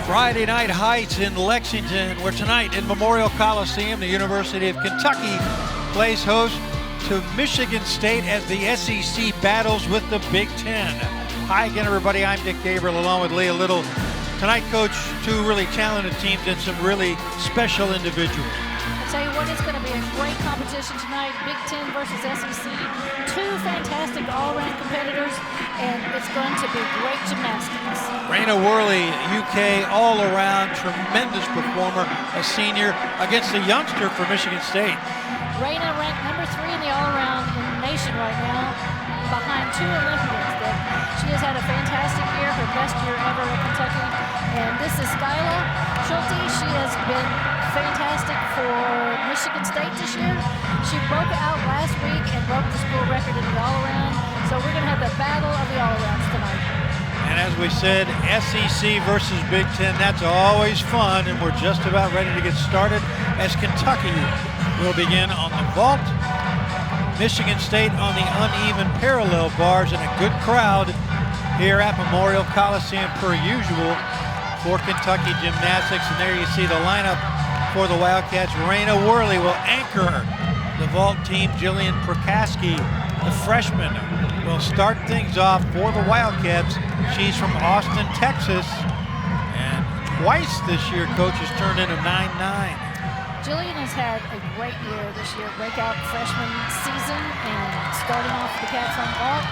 Friday Night Heights in Lexington, where tonight in Memorial Coliseum, the University of Kentucky plays host to Michigan State as the SEC battles with the Big Ten. Hi again, everybody. I'm Dick Gabriel along with Leah Little. Tonight, Coach, two really talented teams and some really special individuals. I'll tell you what, it's going to be a great competition tonight. Big Ten versus SEC. Two fantastic all-around competitors, and it's going to be great gymnastics. Raina Worley, UK all-around tremendous performer, a senior against a youngster for Michigan State. Raina ranked number 3 in the all-around in the nation right now, behind 2 Olympians. She has had a fantastic year, her best year ever at Kentucky. And this is Skyla Schulte. She has been fantastic for Michigan State this year. She broke out last week and broke the school record in the all-around. So we're going to have the battle of the all-arounds tonight. And as we said, SEC versus Big Ten, that's always fun. And we're just about ready to get started as Kentucky will begin on the vault. Michigan State on the uneven parallel bars, and a good crowd here at Memorial Coliseum per usual for Kentucky gymnastics. And there you see the lineup for the Wildcats. Raina Worley will anchor the vault team. Jillian Prokaski, the freshman, will start things off for the Wildcats. She's from Austin, Texas, and twice this year, Coach, has turned in a 9.9. Jillian has had a great year this year, breakout freshman season, and starting off the Cats on vault.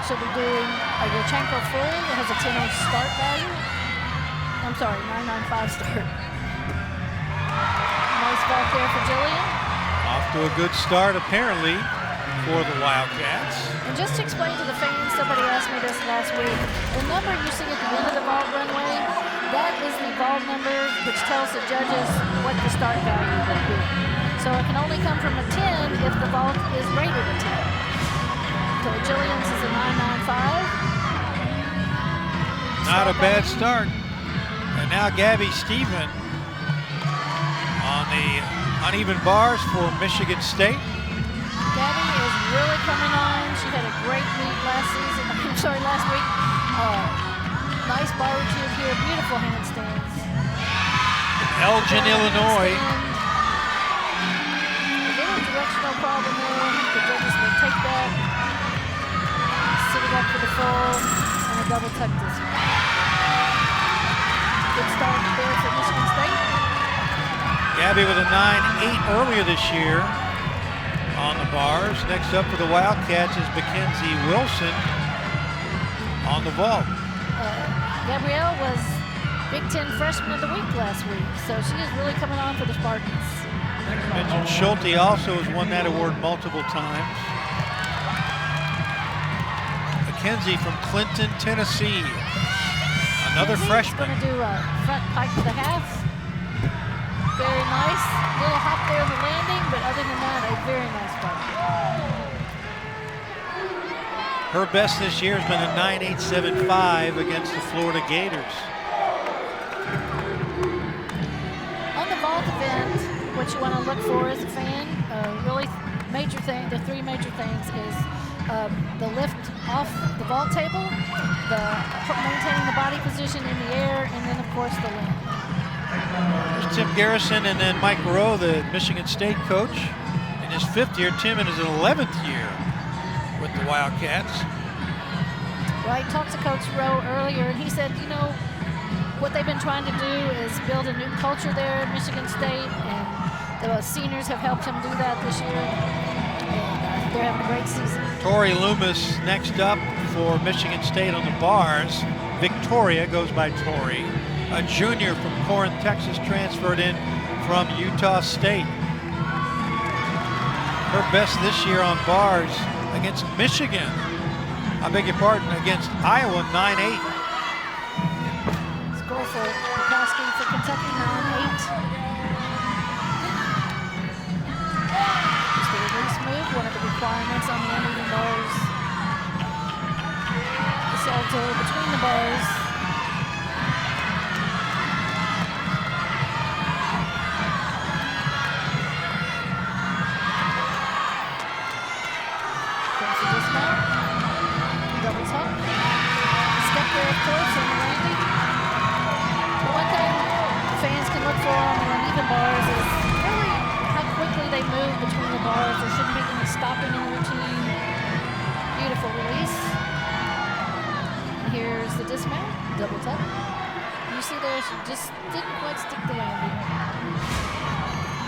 She'll be doing a Yurchenko full that has a 10.0 start value. I'm sorry, 9.95 start. Nice vault there for Jillian. Off to a good start, apparently, for the Wildcats. And just to explain to the fans, somebody asked me this last week, the number you see at the end of the vault runway, that is the vault number which tells the judges what the start value will be. So it can only come from a 10 if the vault is rated a 10. So Jillian's is a 9.95. Not a bad start. And now Gabby Stephen on the uneven bars for Michigan State. Gabby is really coming on. She had a great meet last week. Nice bar routine here, beautiful handstands. Elgin, Illinois. A little directional problem there. The judges will take that, sit it up for the full, and a double tuck this one. Good start there for Michigan State. Gabby with a 9.8 earlier this year on the bars. Next up for the Wildcats is Mackenzie Wilson on the vault. Gabrielle was Big Ten Freshman of the Week last week, so she is really coming on for the Spartans. Mentioned Schulte also has won that award multiple times. Mackenzie from Clinton, Tennessee. Another freshman. Going to do a front pike to the half. Very nice. Little hop there in the landing, but other than that, a very nice fight. Her best this year has been a 9.875 against the Florida Gators. On the vault event, what you want to look for as a fan, really major thing, the 3 major things is the lift off the vault table, maintaining the body position in the air, and then of course the land. There's Tim Garrison and then Mike Rowe, the Michigan State coach, in his 5th year. Tim in his 11th year with the Wildcats. Well, I talked to Coach Rowe earlier, and he said, you know, what they've been trying to do is build a new culture there at Michigan State, and the seniors have helped him do that this year, and they're having a great season. Tori Loomis next up for Michigan State on the bars. Victoria goes by Tori, a junior from Corinth, Texas, transferred in from Utah State. Her best this year on bars against Michigan. I beg your pardon, against Iowa, 9.8. Score for Prokaski for Kentucky, 9.8. Just a release move, one of the requirements on the uneven bars. The salto between the bars. there, of course, in the landing. The one thing fans can look for on the uneven bars is really how quickly they move between the bars. There shouldn't be any stopping in the routine. Beautiful release. And here's the dismount, double tuck. You see there, she just didn't quite stick the landing.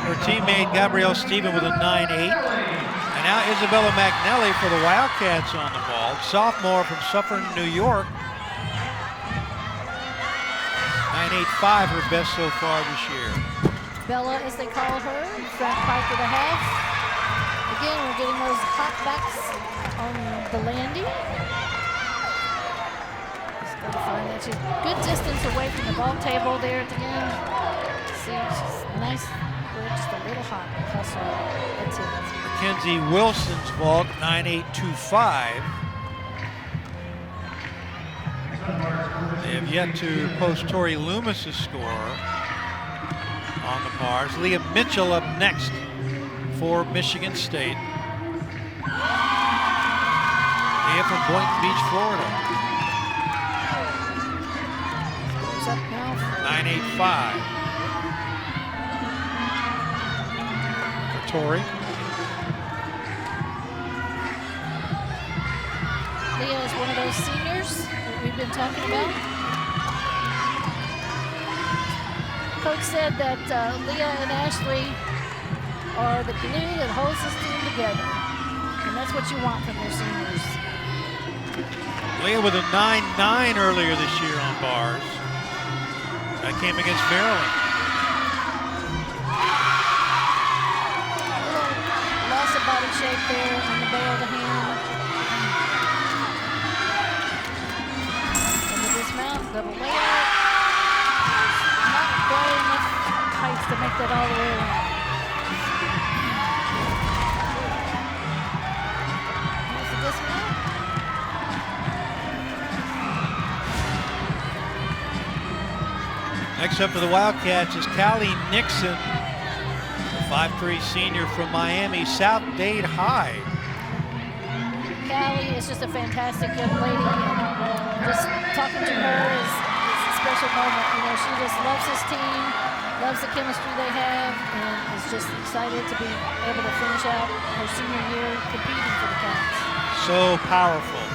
Her teammate Gabrielle Stephen with a 9.8. And now Isabella McNally for the Wildcats on the ball. Sophomore from Suffern, New York. 9.85, her best so far this year. Bella, as they call her, front pike of the half. Again, we're getting those hot backs on the landing. Just got to find that. She's a good distance away from the ball table there at the end. See, she's nice. We're just a little hot. Hustle. That's it. Mackenzie Wilson's vault, 9.825. They have yet to post Tori Loomis's score on the bars. Leah Mitchell up next for Michigan State. Leah from Boynton Beach, Florida. Scores up now. 9.85 for Tori. Leah is one of those seniors that we've been talking about. Coach said that Leah and Ashley are the glue that holds this team together. And that's what you want from your seniors. Leah with a 9.9 earlier this year on bars. That came against Maryland. A little loss of body shape there on the bail of the hand. And the dismount, double layout. Not quite enough heights to make that all the way around. Here's the dismount. Next up for the Wildcats is Callie Nixon, a 5'3" senior from Miami South Dade High. Callie is just a fantastic young lady, and just talking to her is a special moment. You know, she just loves this team, loves the chemistry they have, and is just excited to be able to finish out her senior year competing for the Cats. So powerful.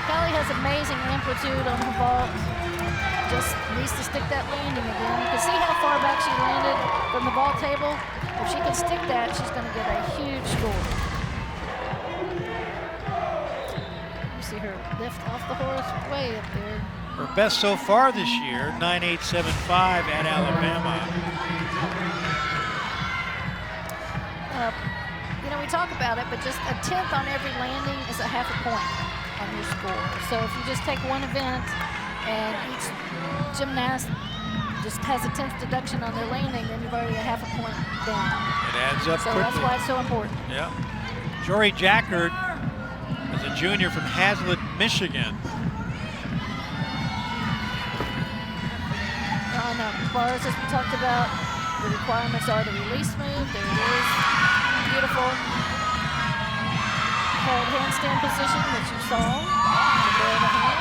Callie has amazing amplitude on her vault. Just needs to stick that landing again. You can see how far back she landed from the vault table. If she can stick that, she's going to get a huge score. You see her lift off the horse way up there. Her best so far this year, 9.875 at Alabama. You know, we talk about it, but just a 10th on every landing is a half a point on your score. So if you just take one event and each gymnast just has a 10th deduction on their landing, then you've already a half a point down. It adds up so quickly. That's why it's so important. Yeah. Jory Jackard is a junior from Hazlet, Michigan. On bars, as we talked about, the requirements are the release move. There it is. Beautiful. Held handstand position, which you saw. The bail of the hand.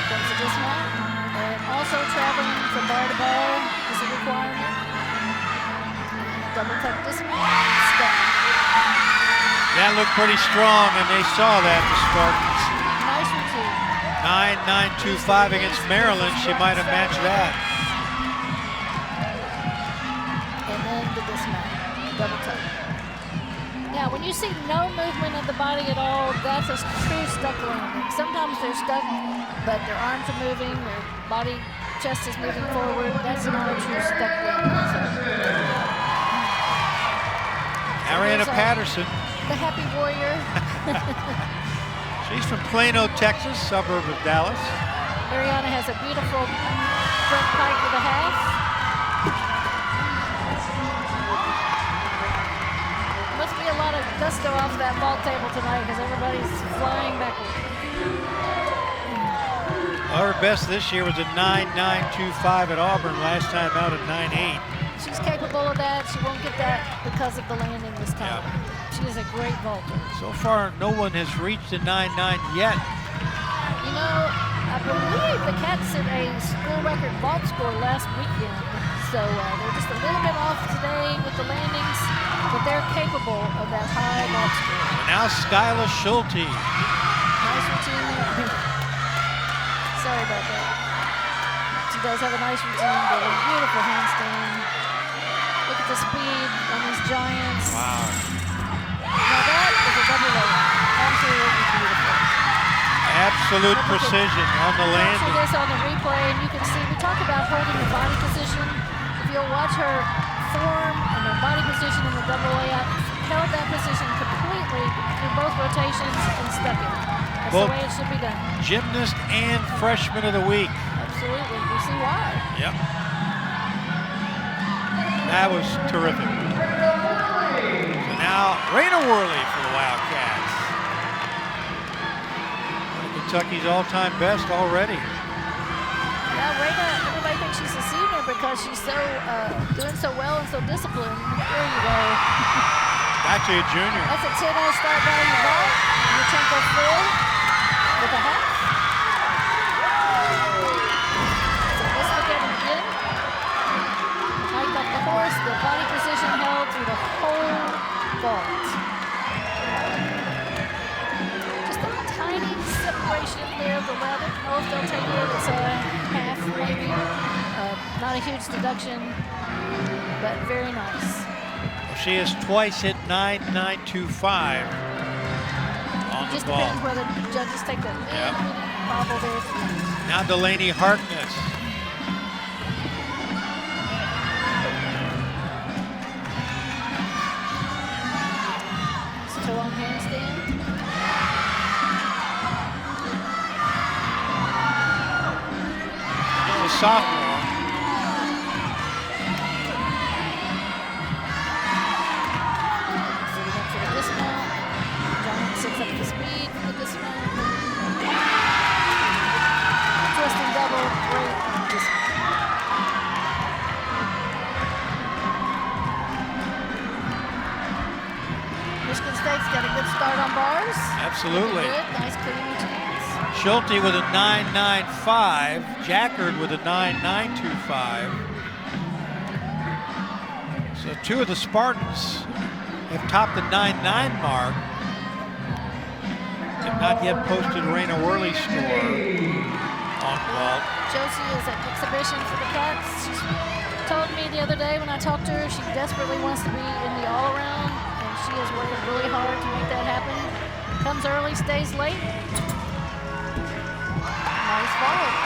Comes the dismount. And also traveling from bar to bar is a requirement. Double tuck dismount. Step. That looked pretty strong, and they saw that, the Spartans. Nice routine. 9.925 against Maryland. She might have matched that. And then the dismount. Double tuck. Now, when you see no movement of the body at all, that's a true stuck landing. Sometimes they're stuck, but their arms are moving, their body, chest is moving forward. That's not a true stuck landing. So. Ariana Patterson. The happy warrior. She's from Plano, Texas, suburb of Dallas. Ariana has a beautiful front pike with a half. Must be a lot of gusto off that ball table tonight because everybody's flying backward. Her best this year was a 9.925 at Auburn, last time out at 9.8. She's capable capable of that. She won't get that because of the landing this time. Yeah. She is a great vaulter. So far, no one has reached a 9.9 yet. You know, I believe the Cats set a school record vault score last weekend. So they're just a little bit off today with the landings, but they're capable of that high vault score. And now Skyla Schulte. Nice routine there. Sorry about that. She does have a nice routine, but a beautiful handstand. Look at the speed on these giants. Wow. Now that is a double layup. Absolutely beautiful. Absolute precision on the landing. Watching this on the replay, and you can see, we talk about holding the body position. If you'll watch her form and her body position in the double layup, held that position completely through both rotations and stuck it. That's the way it should be done. Gymnast and freshman of the week. Absolutely. We see why. Yep. That was terrific. So now, Raina Worley for the Wildcats. Kentucky's all-time best already. Yeah, Raina, everybody thinks she's a senior because she's so doing so well and so disciplined. There you go. Actually a junior. That's a 10-0 start value ball. And the tempo full with a half. So let's look at it again. Hiked up the horse, the body position held through the whole vault. Just a tiny separation there of the left. I don't know if they'll take it. It's a half maybe. Not a huge deduction, but very nice. She has twice hit 9.925 on Just the ball. depends whether the judges take that little bobble there. Now Delaney Harkness. Toe on handstand. She's a sophomore. Up the speed for this one. Twisting double, great dismount. Michigan State's got a good start on bars. Absolutely. Good, nice clean routines. Schulte with a 9.95, Jackard with a 9.925. So two of the Spartans have topped the 9.9 mark. Have not yet posted Raina Worley's score on vault. Josie is at exhibition for the Cats. She told me the other day when I talked to her, she desperately wants to be in the all-around, and she is working really hard to make that happen. Comes early, stays late. Nice vault.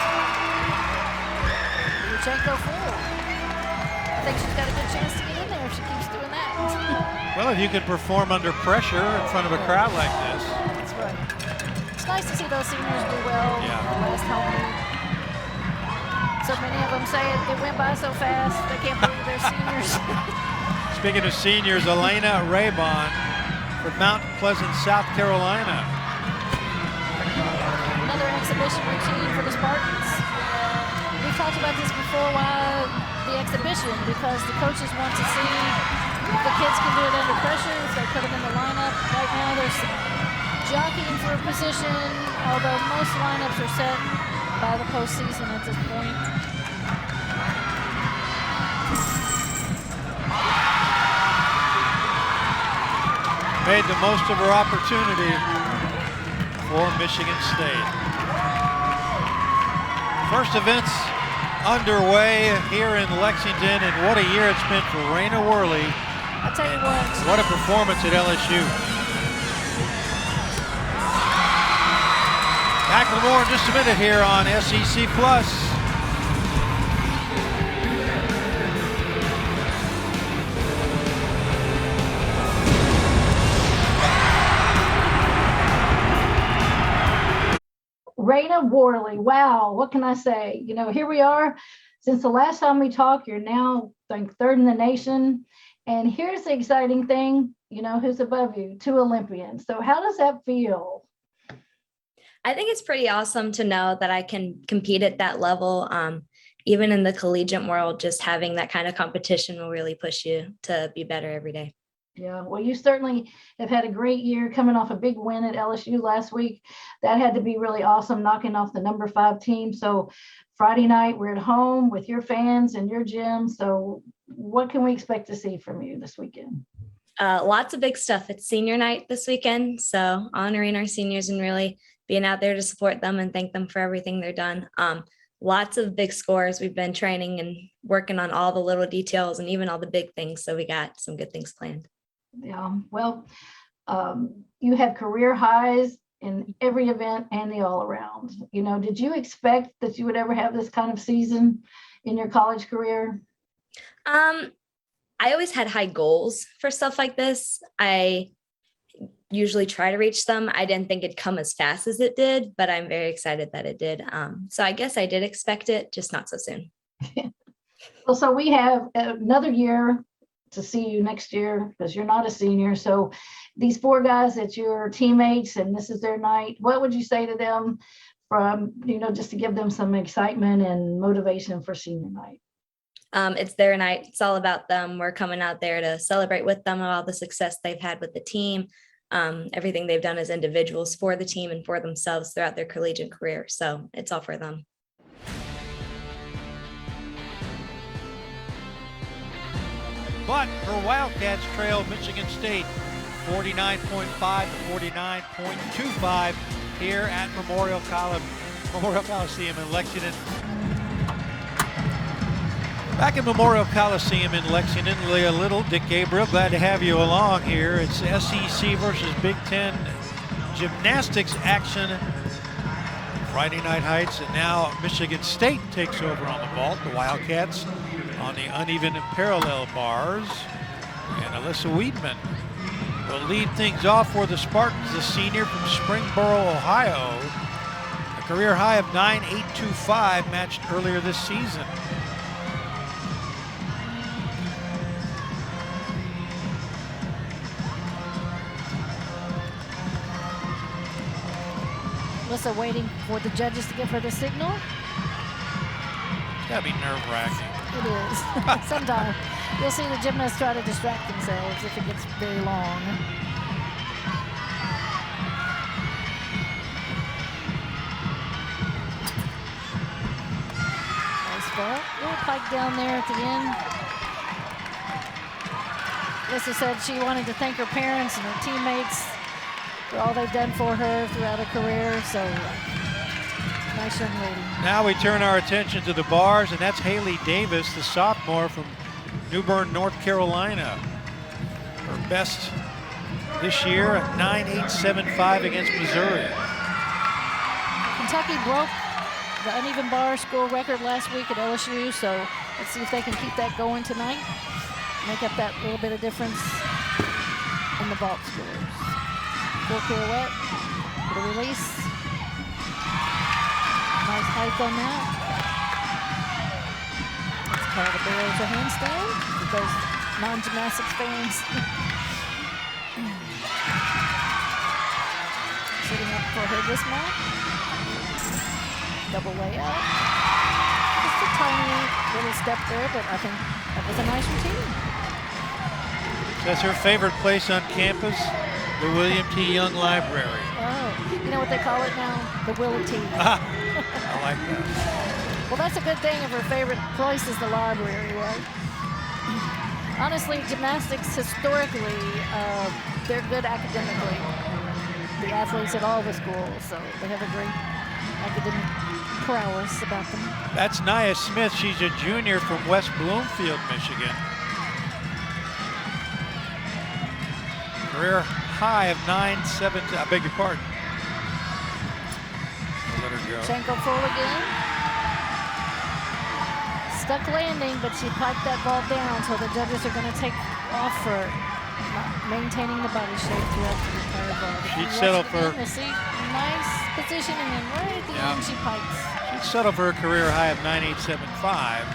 Yurchenko full. I think she's got a good chance to get in there if she keeps doing that. Well, if you could perform under pressure in front of a crowd like this. That's right. It's nice to see those seniors do well. Yeah. Last home week. So many of them say it went by so fast, they can't believe they're seniors. Speaking of seniors, Elena Raybon from Mount Pleasant, South Carolina. Another exhibition routine for the Spartans. We've talked about this before, why the exhibition, because the coaches want to see if the kids can do it under pressure, if they put them in the lineup. Right now there's jockeying for a position, although most lineups are set by the postseason at this point. Made the most of her opportunity for Michigan State. First events underway here in Lexington, and what a year it's been for Raina Worley. I'll tell you what. What a performance at LSU. Back with more in just a minute here on SEC Plus. Raina Worley, wow, what can I say? You know, here we are. Since the last time we talked, you're now, I think, third in the nation. And here's the exciting thing, you know, who's above you? Two Olympians. So how does that feel? I think it's pretty awesome to know that I can compete at that level. even in the collegiate world, just having that kind of competition will really push you to be better every day. Yeah, well, you certainly have had a great year coming off a big win at LSU last week. That had to be really awesome, knocking off the number 5 team. So Friday night, we're at home with your fans and your gym. So what can we expect to see from you this weekend? Lots of big stuff. It's senior night this weekend, so honoring our seniors and really being out there to support them and thank them for everything they're done. Lots of big scores. We've been training and working on all the little details and even all the big things. So we got some good things planned. Yeah, well, you had career highs in every event and the all around. Did you expect that you would ever have this kind of season in your college career? I always had high goals for stuff like this. I usually try to reach them. I didn't think it'd come as fast as it did, but I'm very excited that it did. So I guess I did expect it, just not so soon. Well, so we have another year to see you next year because you're not a senior. So these 4 guys that your teammates and this is their night, what would you say to them from, just to give them some excitement and motivation for senior night? It's their night. It's all about them. We're coming out there to celebrate with them all the success they've had with the team, everything they've done as individuals for the team and for themselves throughout their collegiate career. So it's all for them. But her Wildcats trail Michigan State 49.5 to 49.25 here at Memorial Coliseum in Lexington. Back at Memorial Coliseum in Lexington, Leah Little, Dick Gabriel, glad to have you along here. It's SEC versus Big Ten gymnastics action. Friday Night Heights, and now Michigan State takes over on the vault. The Wildcats on the uneven and parallel bars. And Alyssa Weedman will lead things off for the Spartans, the senior from Springboro, Ohio. A career high of 9.825 matched earlier this season. Alyssa waiting for the judges to give her the signal. It's gotta be nerve-wracking. It is. Sometimes you'll see the gymnasts try to distract themselves if it gets very long. Nice ball. Little pike down there at the end. Alyssa said she wanted to thank her parents and her teammates for all they've done for her throughout her career. So nice young lady. Now we turn our attention to the bars, and that's Haley Davis, the sophomore from New Bern, North Carolina. Her best this year at 9.875 against Missouri. Kentucky broke the uneven bar score record last week at LSU, so let's see if they can keep that going tonight. Make up that little bit of difference in the vault scores. Full pirouette for the release. Nice height on that. It's called a barrel handstand for those non-gymnastics fans. Sitting up for her dismount. Double layup. Just a tiny little step there, but I think that was a nice routine. That's her favorite place on campus, the William T. Young Library. Oh, you know what they call it now? The Willie T. I like that. Well, that's a good thing if her favorite place is the library, right? Honestly, gymnastics historically, they're good academically. The athletes at all the schools, so they have a great academic prowess about them. That's Nia Smith. She's a junior from West Bloomfield, Michigan. Career high of 9.7. I beg your pardon. Let her go. Schenkel full again. Stuck landing, but she piked that ball down, so the judges are going to take off for maintaining the body shape throughout the entire ball. She'd settle for... You'll see nice position, and then right at the end she pikes. She'd settle for a career high of 9.875.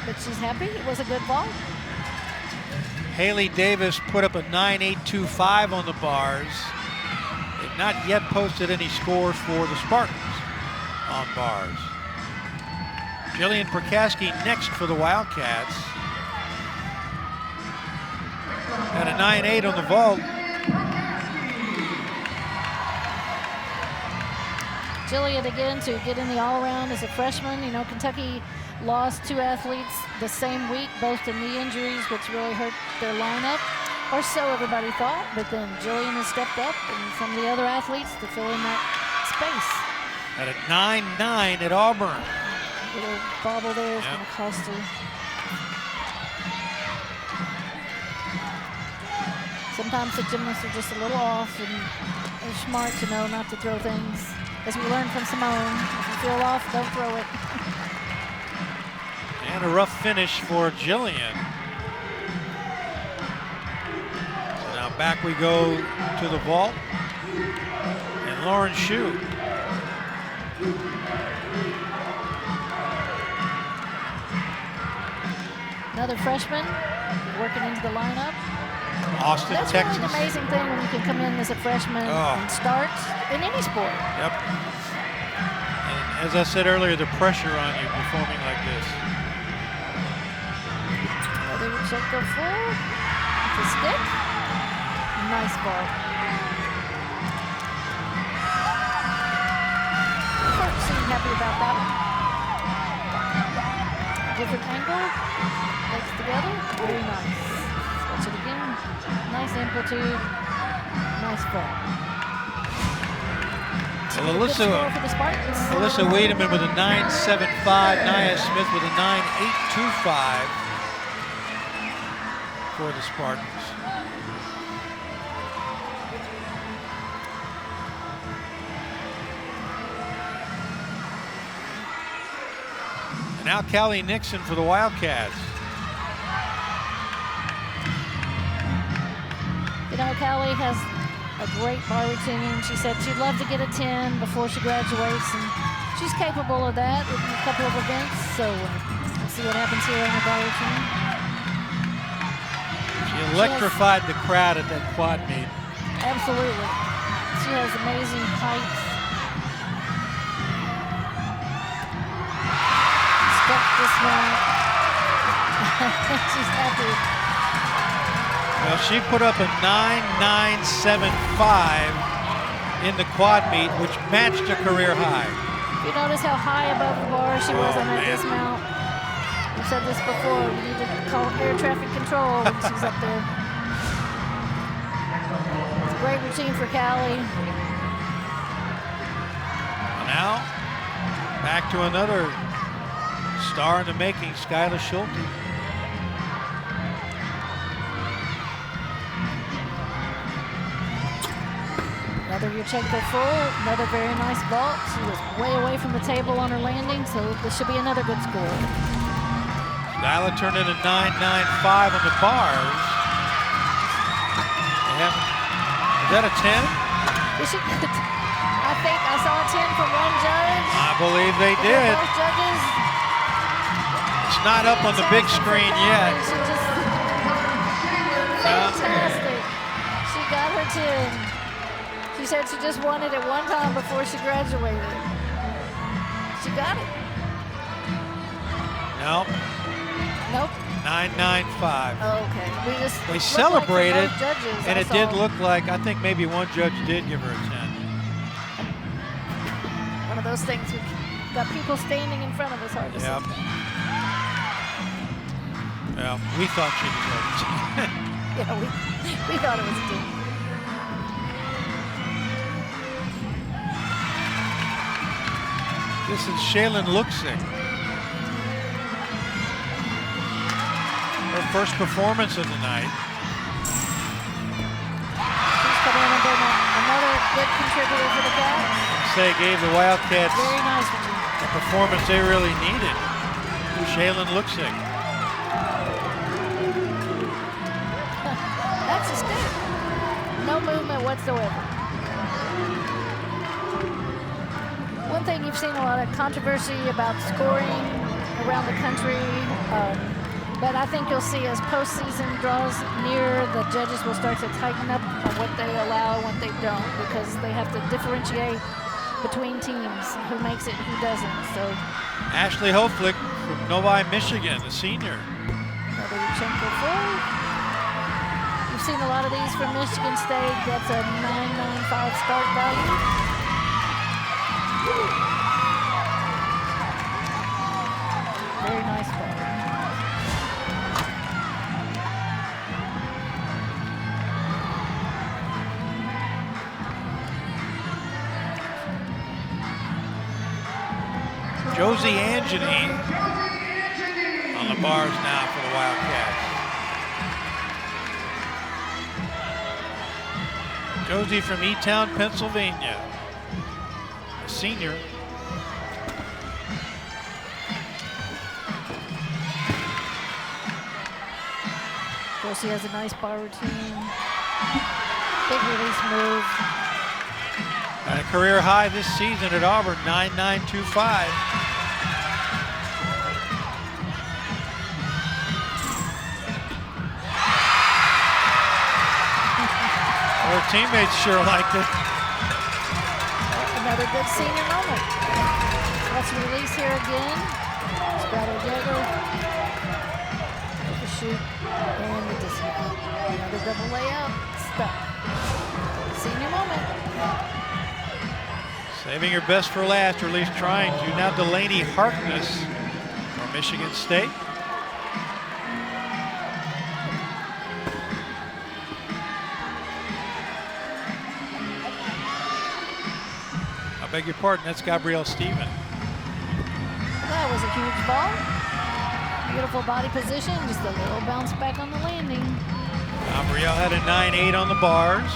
But she's happy. It was a good ball. Haley Davis put up a 9.825 on the bars. They've not yet posted any scores for the Spartans. on bars. Jillian Prakaski next for the Wildcats. At a 9.8 on the vault. Jillian again to get in the all-around as a freshman. You know, Kentucky lost 2 athletes the same week, both to knee injuries, which really hurt their lineup, or so everybody thought. But then Jillian has stepped up, and some of the other athletes to fill in that space. At a 9.9 at Auburn. Little bobble there is going to cost her. Sometimes the gymnasts are just a little off, and they're smart to know not to throw things. As we learned from Simone, if you feel off, don't throw it. And a rough finish for Jillian. So now back we go to the vault. And Lauren Shue. Another freshman working into the lineup. Austin, That's Texas. really an amazing thing when you can come in as a freshman and start in any sport. Yep. And as I said earlier, the pressure on you performing like this. Another check go full. The stick. Nice ball. Court seemed happy about that one. Different angle. Legs together. Very nice. Watch it again. Nice amplitude. Nice ball. Well, Good score for the Spartans. Alyssa Wiedemann with a 9.75. Nia Smith with a 9.825 for the Spartans. And now Callie Nixon for the Wildcats. You know, Callie has a great bar routine. She said she'd love to get a 10 before she graduates, and she's capable of that in a couple of events. So we'll see what happens here in the bar routine. She electrified the crowd at that quad meet. Absolutely. She has amazing height. Stuck this one. She's happy. Well, she put up a 9.975 in the quad meet, which matched a career high. You notice how high above the bar she was on that man. dismount. We've said this before. You need to call air traffic control when she's up there. It's a great routine for Callie. Now, back to another star in the making, Skylar Schulte. Another rear check go full. Another very nice vault. She was way away from the table on her landing, so this should be another good score. Skylar turned in a 9.95 on the bars. Is that a 10? I think I saw a 10 from one judge. I believe they did. Both judges. It's not up on the big screen yet. She just fantastic. She got her 10. She said she just won it at one time before she graduated. She got it. No, Nope. 9.95. Okay. They celebrated, like judges, and I it did saw. look like, I think maybe one judge did give her a 10. One of those things we got people standing in front of us hard to Yep. see. Well, we thought she deserved it. Yeah, we thought it was a 10. This is Shaylin Luxing. Her first performance of the night. She's coming in and been another good contributor for the Cats. Say gave the Wildcats Very nice one. the performance they really needed. Shaylin Luxing. That's a stick. No movement whatsoever. One thing you've seen a lot of controversy about scoring around the country, but I think you'll see as postseason draws near, the judges will start to tighten up on what they allow and what they don't, because they have to differentiate between teams, who makes it, who doesn't. So Ashley Hoflick from Novi, Michigan, a senior. another Uchenko forward. You've seen a lot of these from Michigan State. That's a 995 start value. Very nice ball. Josie Angeny on the bars now for the Wildcats. Josie from E-Town, Pennsylvania, a senior. Josie has a nice bar routine. Big release move. At a career high this season at Auburn, 9.925. Her teammates sure liked it. Another good senior moment. Let's release here again. Skylar Jagger. Overshoot. And the dismount. Another double layout. Stuck. Senior moment. Saving her best for last, or at least trying to. Now Delaney Harkness from Michigan State. I beg your pardon, that's Gabrielle Stephen. That was a huge ball. Beautiful body position, just a little bounce back on the landing. Gabrielle had a 9.8 on the bars.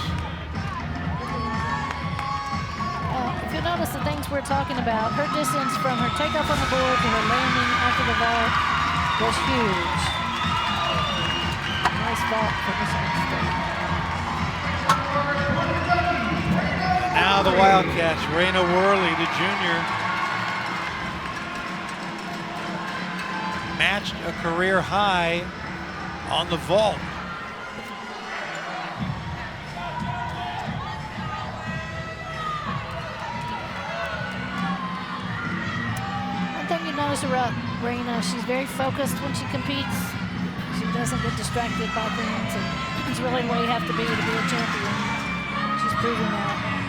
If you notice the things we're talking about, her distance from her takeoff on the board to her landing after the vault was huge. Nice vault for Michigan State. And now the Wildcats, Raina Worley, the junior, matched a career high on the vault. One thing you notice about Raina, she's very focused when she competes. She doesn't get distracted by things, and it's really the way you have to be a champion. She's proving that.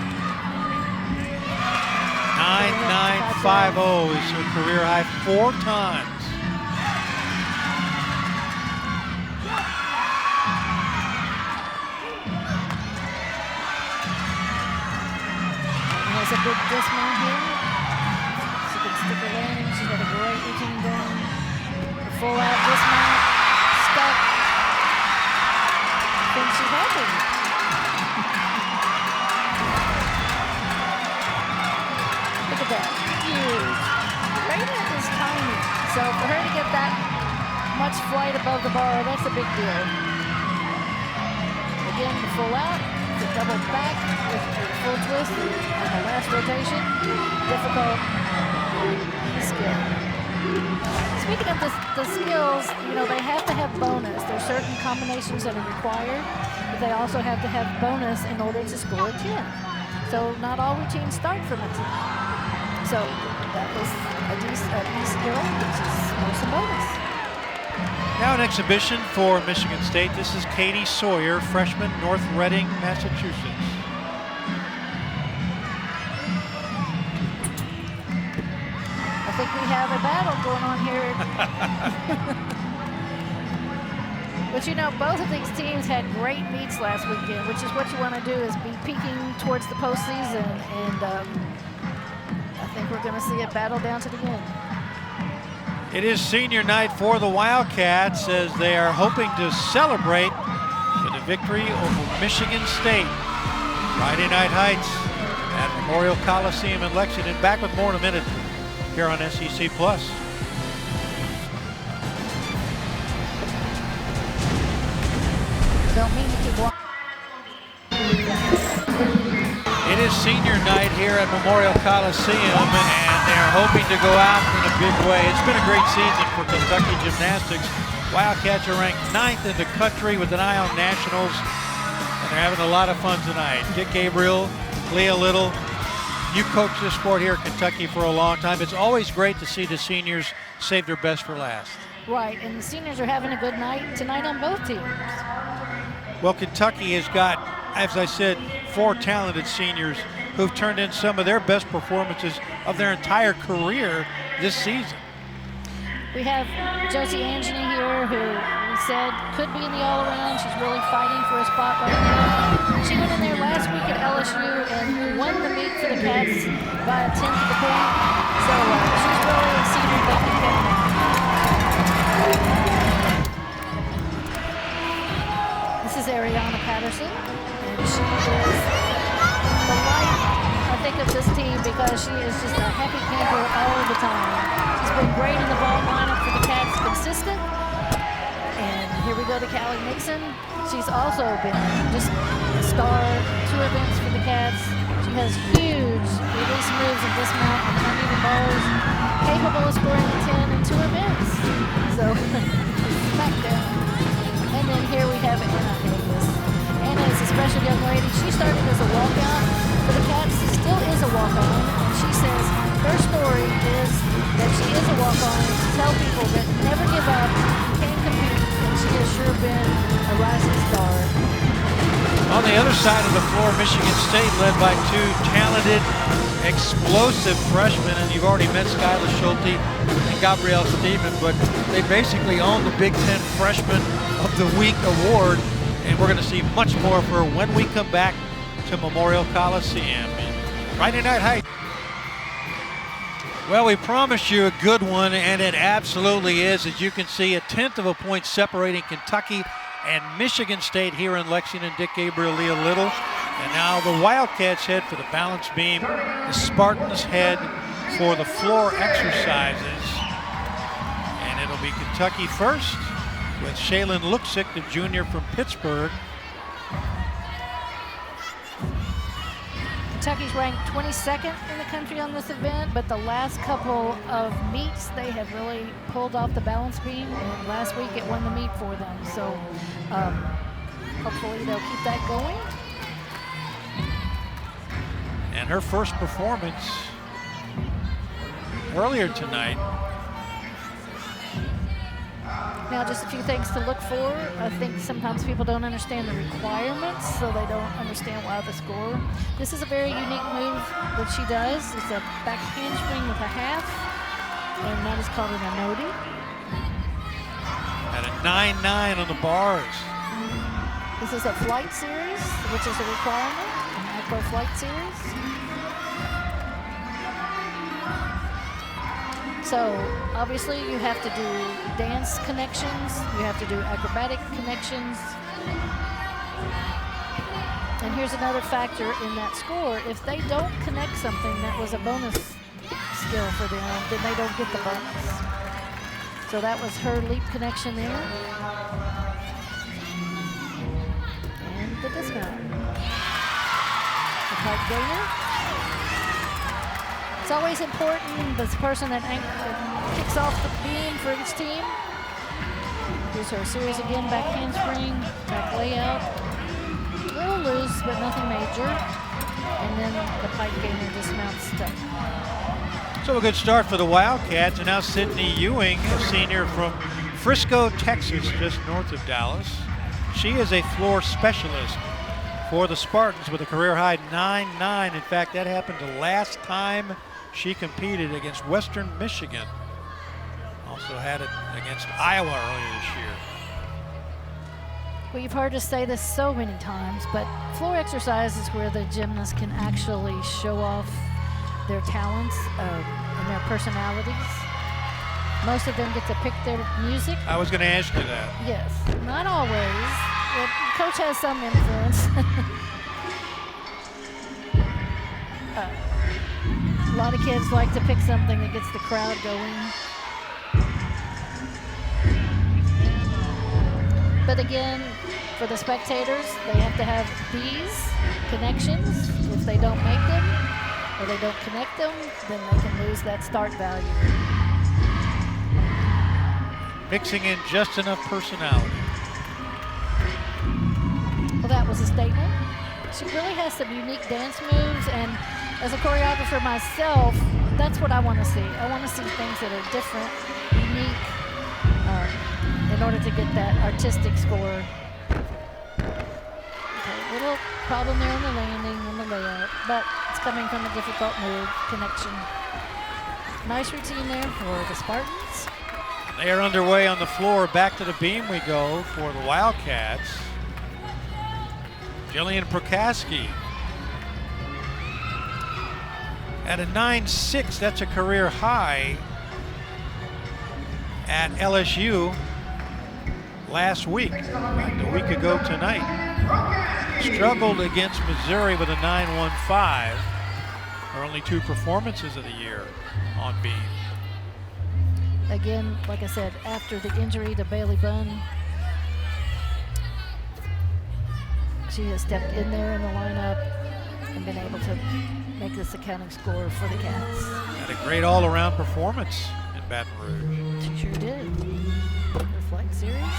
9.950 is her career high 4 times. Has a big dismount here. She can stick her landing. She's got a great routine going. A full out dismount. Stuck. I think she's happy. Look at that. Huge. Raina is tiny. So for her to get that much flight above the bar, that's a big deal. Again, the full out. The double back with a full twist on the last rotation. Difficult skill. Speaking of the skills, you know, they have to have bonus. There's certain combinations that are required, but they also have to have bonus in order to score a 10. So not all routines start from a 10. So that was a D skill, which is most bonus. Now an exhibition for Michigan State. This is Katie Sawyer, freshman, North Reading, Massachusetts. I think we have a battle going on here. But you know, both of these teams had great meets last weekend, which is what you want to do, is be peaking towards the postseason. And I think we're going to see a battle down to the end. It is senior night for the Wildcats as they are hoping to celebrate with a victory over Michigan State. Friday Night Heights at Memorial Coliseum in Lexington. Back with more in a minute here on SEC Plus. Don't mean to keep walking. It is senior night here at Memorial Coliseum, and they're hoping to go out in a big way. It's been a great season for Kentucky gymnastics. Wildcats are ranked 9th in the country with an eye on nationals, and they're having a lot of fun tonight. Dick Gabriel, Leah Little, You coached this sport here at Kentucky for a long time. It's always great to see the seniors save their best for last. Right, and the seniors are having a good night tonight on both teams. Well, Kentucky has got, as I said, 4 talented seniors who've turned in some of their best performances of their entire career this season. We have Josie Angeny here, who we said could be in the all-around. She's really fighting for a spot right now. She went in there last week at LSU and won the meet for the Cats by a 10th of the point. So she's really exceeded that competitive. This is Ariana Patterson, and she is the light, I think, of this team because she is just a happy camper all the time. She's been great in the ball lineup for the Cats, consistent. And here we go to Callie Nixon. She's also been just a star, 2 events for the Cats. She has huge release moves and dismount on uneven bars, capable of scoring a 10 in 2 events. So, smackdown. And then here we have Anna Davis. Anna is a special young lady. She started as a walkout for the Cats, still is a walk-on, and she says her story is that she is a walk-on to tell people that never give up, can compete, and she has sure been a rising star. On the other side of the floor, Michigan State led by 2 talented, explosive freshmen, and you've already met Skylar Schulte and Gabrielle Steedman, but they basically own the Big Ten Freshman of the Week award, and we're going to see much more of her when we come back to Memorial Coliseum in Friday Night Heights. Well, we promised you a good one, and it absolutely is. As you can see, a 10th of a point separating Kentucky and Michigan State here in Lexington. Dick Gabriel, Leah Little. And now the Wildcats head for the balance beam. The Spartans head for the floor exercises. And it'll be Kentucky first with Shaylin Luksick, the junior from Pittsburgh. Kentucky's ranked 22nd in the country on this event, but the last couple of meets, they have really pulled off the balance beam, and last week it won the meet for them. So hopefully they'll keep that going. And her first performance earlier tonight. Now, just a few things to look for. I think sometimes people don't understand the requirements, so they don't understand why the score. This is a very unique move that she does. It's a back handspring with a half, and that is called an anodi. At a 9-9 on the bars. This is a flight series, which is a requirement, an acro flight series. So obviously you have to do dance connections, you have to do acrobatic connections. And here's another factor in that score. If they don't connect something that was a bonus skill for them, then they don't get the bonus. So that was her leap connection there. And the dismount. The pike gainer. It's always important, the person that kicks off the beam for each team. Here's her series again, back handspring, back layout. A little loose, but nothing major. And then the pike gainer dismounts stuff. So a good start for the Wildcats, and now Sydney Ewing, a senior from Frisco, Texas, just north of Dallas. She is a floor specialist for the Spartans with a career high 9-9. In fact, that happened the last time she competed against Western Michigan. Also had it against Iowa earlier this year. Well, you've heard us say this so many times, but floor exercise is where the gymnasts can actually show off their talents and their personalities. Most of them get to pick their music. I was going to ask you that. Yes, not always. Well, coach has some influence. A lot of kids like to pick something that gets the crowd going. But again, for the spectators, they have to have these connections. If they don't make them or they don't connect them, then they can lose that start value. Mixing in just enough personality. Well, that was a statement. She really has some unique dance moves, and as a choreographer myself, that's what I want to see. I want to see things that are different, unique, in order to get that artistic score. Okay, little problem there on the landing, on the layout, but it's coming from a difficult move, connection. Nice routine there for the Spartans. They are underway on the floor. Back to the beam we go for the Wildcats. Jillian Prokaski at a 9.6, that's a career high at LSU last week, a week ago tonight. Struggled against Missouri with a 9.15. Her only 2 performances of the year on beam. Again, like I said, after the injury to Bailey Bunn, she has stepped in there in the lineup and been able to make this accounting score for the Cats. Had a great all-around performance in Baton Rouge. She sure did. Her flight series,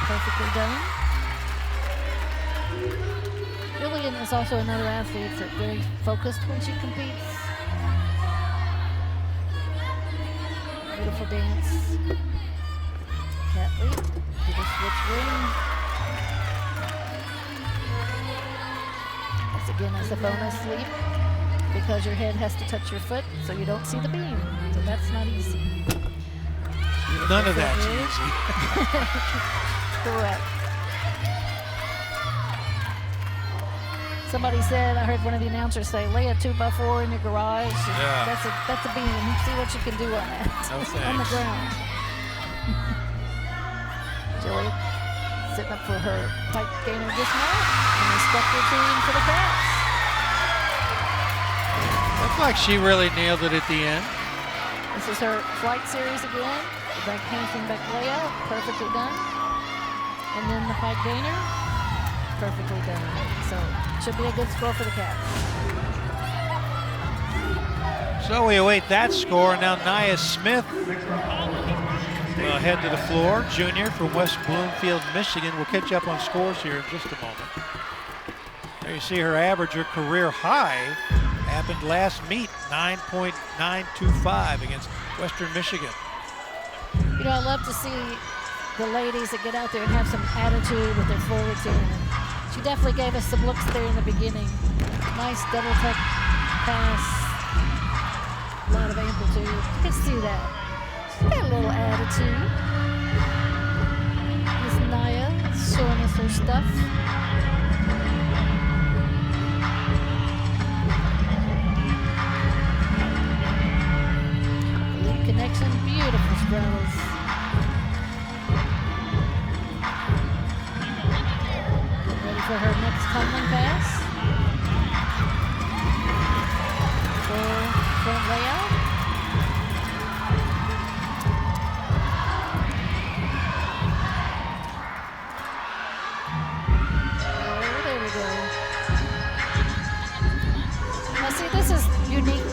perfectly done. Lillian is also another athlete that's very focused when she competes. Beautiful dance. Cat leap to the switch ring. This again is a bonus leap because your head has to touch your foot so you don't see the beam. So that's not easy. None of that's easy. Correct. Somebody said, I heard one of the announcers say, lay a 2x4 in your garage. Yeah. That's a beam. See what you can do on that. No On the thanks. ground. Jilly sitting up for her pike gainer dismount and a step routine for the Cats. Looked like she really nailed it at the end. This is her flight series again. The back handstand back layout, perfectly done. And then the pike gainer, perfectly done. So should be a good score for the Cats. So we await that score. Now Nia Smith will head to the floor. Junior from West Bloomfield, Michigan. We'll catch up on scores here in just a moment. There you see her average, her career high, happened last meet, 9.925 against Western Michigan. You know, I love to see the ladies that get out there and have some attitude with their floor routine. She definitely gave us some looks there in the beginning. Nice double tuck pass. A lot of amplitude. You can see that. She got a little attitude. Miss Naya showing us her stuff. Loop connection, beautiful straddles. For her next tumbling pass. Full front layout. Oh, there we go. Now see, this is unique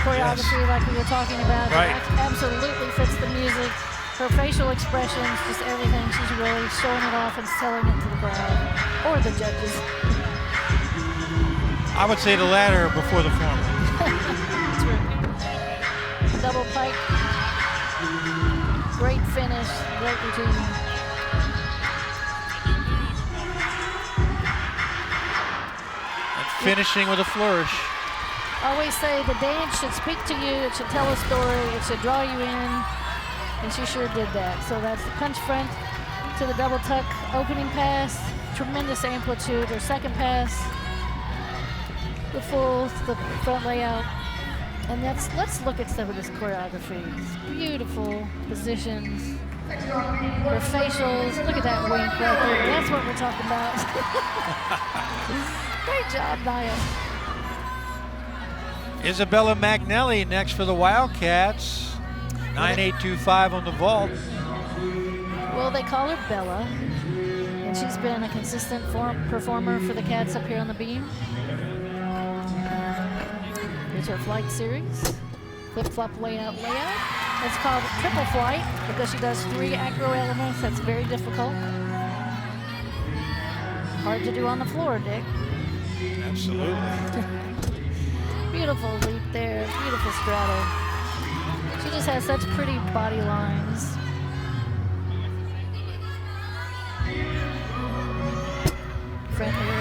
choreography like we were talking about. Right. It absolutely fits the music. Her facial expressions, just everything. She's really showing it off and selling it to the crowd or the judges. I would say the latter before the former. True. Double pike. Great finish. Great routine. And finishing with a flourish. I always say the dance should speak to you. It should tell a story. It should draw you in. And she sure did that. So that's the punch front to the double tuck opening pass. Tremendous amplitude. Her second pass. The full, the front layout. And let's look at some of this choreography. It's beautiful positions. Her facials. Look at that wink right there. That's what we're talking about. Great job, Naya. Isabella Magnelli next for the Wildcats. 9.825 on the vault. Well, they call her Bella, and she's been a consistent performer for the Cats up here on the beam. Here's her flight series. Flip-flop layout. It's called triple flight because she does 3 acro elements. That's very difficult. Hard to do on the floor, Dick. Absolutely. Beautiful leap there, beautiful straddle. She just has such pretty body lines. Front rear.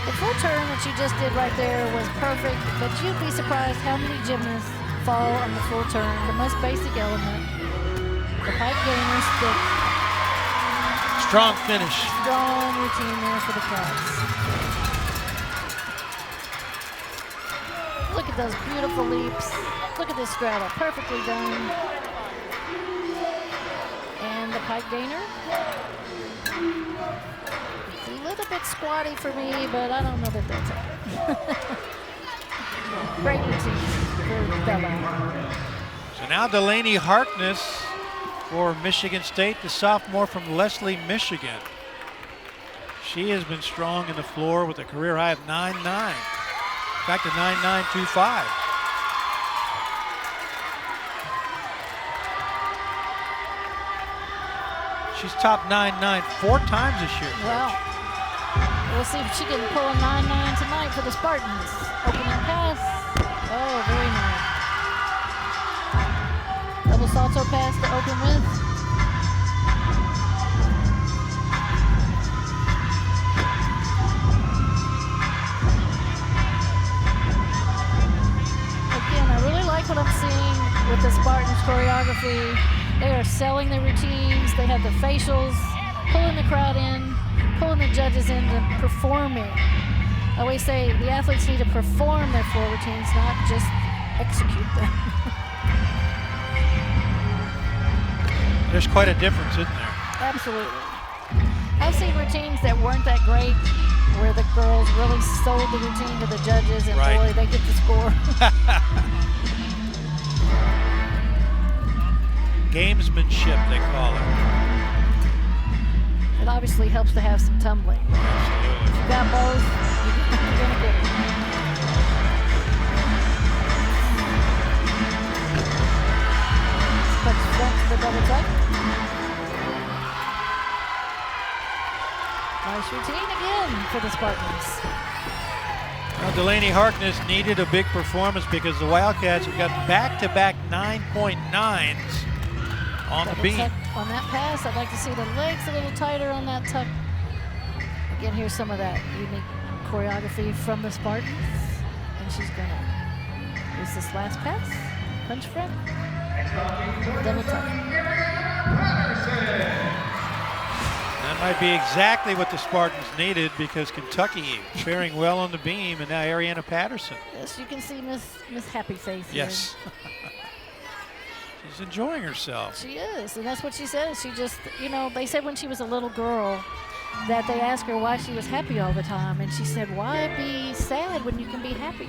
The full turn that she just did right there was perfect, but you'd be surprised how many gymnasts fall on the full turn, the most basic element. The pike gainer stick. Strong finish. Strong routine there for the cats. Look at those beautiful leaps. Look at this straddle, perfectly done. And the pike gainer. It's a little bit squatty for me, but I don't know that that's it. Great routine for Bella. So now Delaney Harkness for Michigan State, the sophomore from Leslie, Michigan. She has been strong in the floor with a career high of 9.9. Back to 9.925. She's topped 9.9 4 times this year. Well, we'll see if she can pull a 9.9 tonight for the Spartans. Opening pass. Oh, very nice. Double salto pass to open with. Again, I really like what I'm seeing with the Spartans choreography. They are selling their routines. They have the facials, pulling the crowd in, pulling the judges into performing. I always say the athletes need to perform their floor routines, not just execute them. There's quite a difference, isn't there? Absolutely. I've seen routines that weren't that great, where the girls really sold the routine to the judges, and right. boy, they get the score. Gamesmanship, they call it. It obviously helps to have some tumbling. Absolutely. If you got both, you're gonna get it. Punch front to the double tuck. Nice routine again for the Spartans. Well, Delaney Harkness needed a big performance because the Wildcats have got back-to-back 9.9s on the Double beam. tuck on that pass. I'd like to see the legs a little tighter on that tuck. Again, here's some of that unique choreography from the Spartans. And she's gonna use this last pass. Punch front. Double tuck. That might be exactly what the Spartans needed because Kentucky faring well on the beam, and now Ariana Patterson. Yes, you can see Miss Happy Face here. Yes. She's enjoying herself. She is, and that's what she says. She just, you know, they said when she was a little girl that they asked her why she was happy all the time, and she said, why be sad when you can be happy?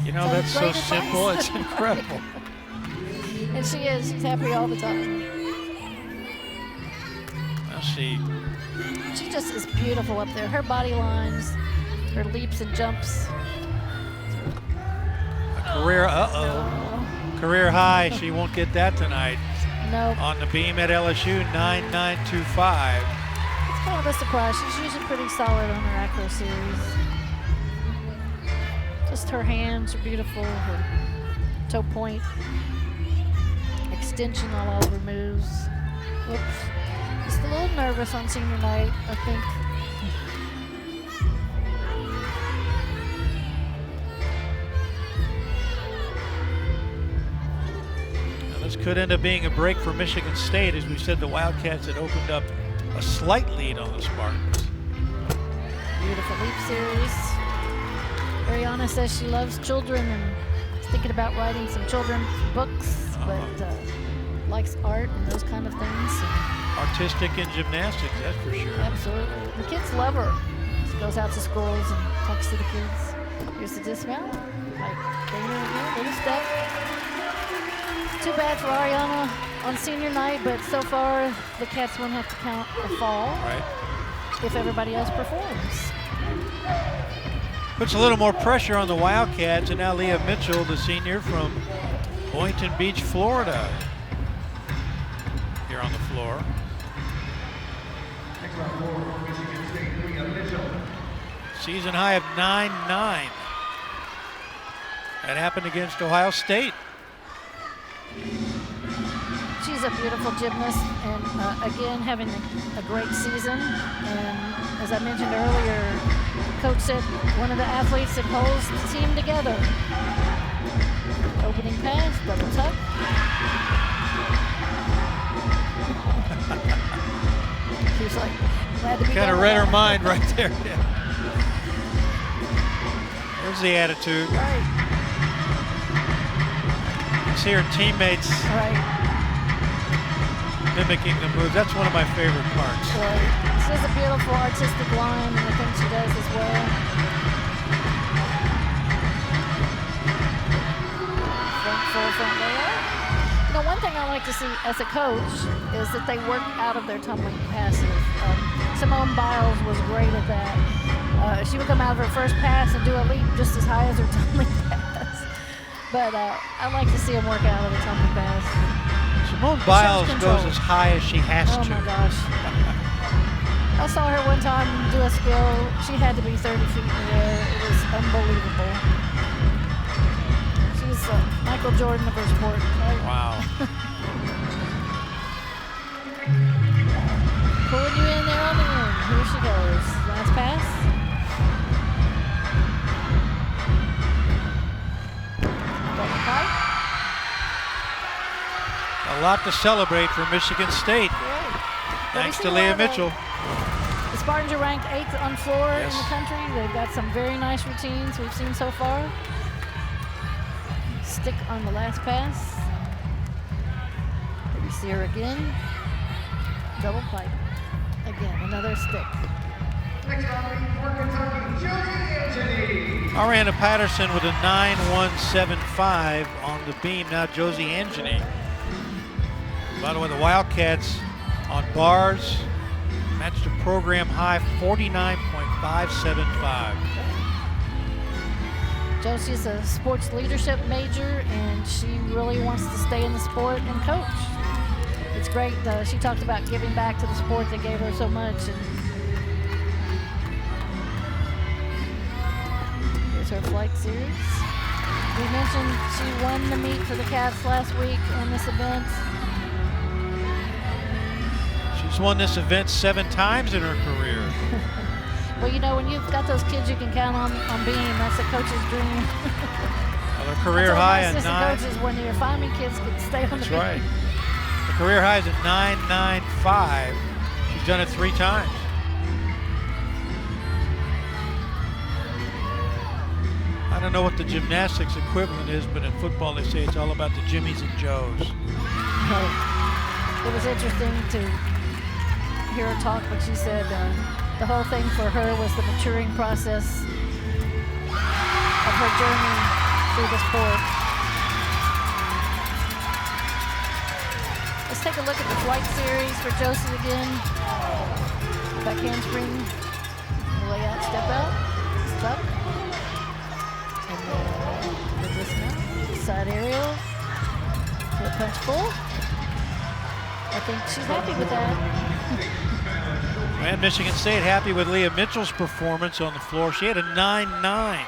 You know, So that's so great advice. simple, it's incredible. And she is, she's happy all the time. Well, she just is beautiful up there. Her body lines, her leaps and jumps. a career, career high. She won't get that tonight. No. On the beam at LSU, 9.925. It's kind of a surprise. She's usually pretty solid on her acro series. Just her hands are beautiful. Her toe point extension on all of her moves. Whoops. Just a little nervous on senior night, I think. Now, this could end up being a break for Michigan State. As we said, the Wildcats had opened up a slight lead on the Spartans. Beautiful leap series. Ariana says she loves children and is thinking about writing some children's books, but likes art and those kind of things. So. Artistic and gymnastics, that's for sure. Absolutely. The kids love her. She goes out to schools and talks to the kids. Here's the dismount. Like, little step. Too bad for Ariana on senior night, but so far the Cats won't have to count a fall. Right. If everybody else performs. Puts a little more pressure on the Wildcats, and now Leah Mitchell, the senior from Boynton Beach, Florida, here on the floor. Season high of 9-9. That happened against Ohio State. She's a beautiful gymnast, and again, having a great season. And as I mentioned earlier, Coach said one of the athletes that holds the team together. Opening pass, double tuck. She's like, glad to be Kind of done read with her that. mind right there. Yeah. There's the attitude. Right, You see her teammates right, mimicking the moves. That's one of my favorite parts. right. She has a beautiful artistic line, and I think she does as well. Front layer. You know, one thing I like to see as a coach is that they work out of their tumbling passes. Simone Biles was great at that. She would come out of her first pass and do a leap just as high as her tumbling pass. But I like to see them work out of the tumbling pass. Simone Biles control. goes as high as she has Oh to. my gosh. I saw her one time do a skill. She had to be 30 feet in the air. It was unbelievable. She's Michael Jordan of her sport. Right? Wow. Pulling you in there on the end. Here she goes. Last pass. Double pipe. A lot to celebrate for Michigan State. Great. Thanks But to we see a Leah lot of- Mitchell. The Spartans are ranked 8th on floor Yes. in the country. They've got some very nice routines we've seen so far. Stick on the last pass. Here we see her again. Double pipe. Again, another stick. Ariana Patterson with a 9.175 on the beam. Now Josie Angeny. By the way, the Wildcats on bars matched a program high 49.575. Josie's a sports leadership major, and she really wants to stay in the sport and coach. It's great. She talked about giving back to the sport that gave her so much. And here's her flight series. We mentioned she won the meet for the Cats last week in this event. She's won this event 7 times in her career. Well, you know, when you've got those kids you can count on being, that's a coach's dream. Well, her career I told my high at assistant 9. coaches when your farming kids could stay on That's the beat. right. The career high is at 9.95. She's done it 3 times. I don't know what the gymnastics equivalent is, but in football they say it's all about the Jimmies and Joes. It was interesting to hear her talk, but she said the whole thing for her was the maturing process of her journey through the sport. Let's take a look at the flight series for Josie again. Back handspring, lay out, step out, stuck. And then the dismount, side aerial, to a punch pull. I think she's happy with that. And Michigan State happy with Leah Mitchell's performance on the floor. She had a 9.9.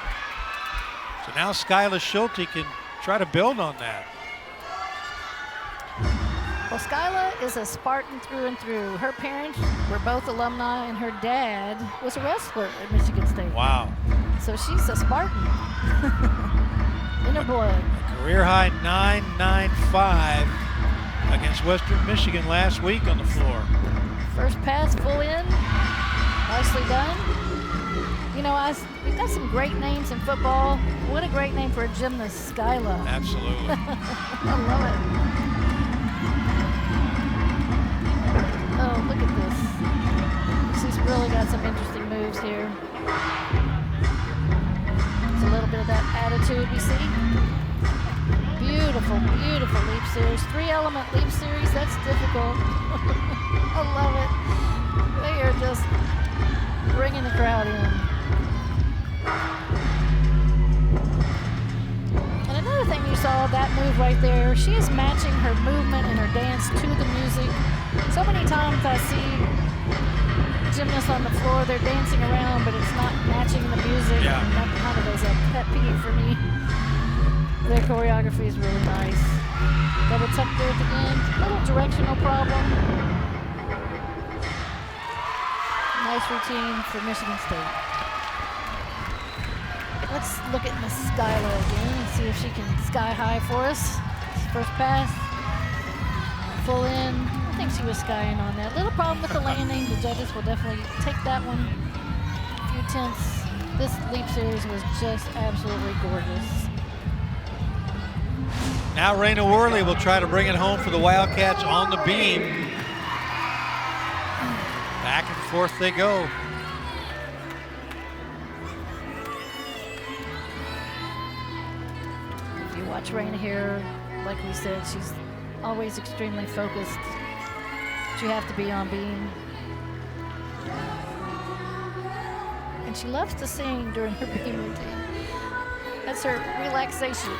So now Skyla Schulte can try to build on that. Well, Skyla is a Spartan through and through. Her parents were both alumni, and her dad was a wrestler at Michigan State. Wow. So she's a Spartan in her blood. Career high 9.95 against Western Michigan last week on the floor. First pass, full in. Nicely done. You know, we've got some great names in football. What a great name for a gymnast, Skyla. Absolutely. I love it. Oh, look at this. She's really got some interesting moves here. It's a little bit of that attitude we see. Beautiful, beautiful leap series. 3-element leap series, that's difficult. I love it. They are just bringing the crowd in. And another thing you saw that that move right there. She is matching her movement and her dance to the music. So many times I see gymnasts on the floor, they're dancing around, but it's not matching the music. Yeah. And that kind of is a pet peeve for me. Their choreography is really nice. Double tuck there at the end. Little directional problem. Nice routine for Michigan State. Let's look at Miss Skylar again and see if she can sky high for us. First pass. Full in. I think she was skying on that. Little problem with the landing. The judges will definitely take that one. A few tenths. This leap series was just absolutely gorgeous. Now Raina Worley will try to bring it home for the Wildcats on the beam. Back and forth they go. If you watch Raina here, like we said, she's always extremely focused. You have to be on beam. And she loves to sing during her beam routine. That's her relaxation.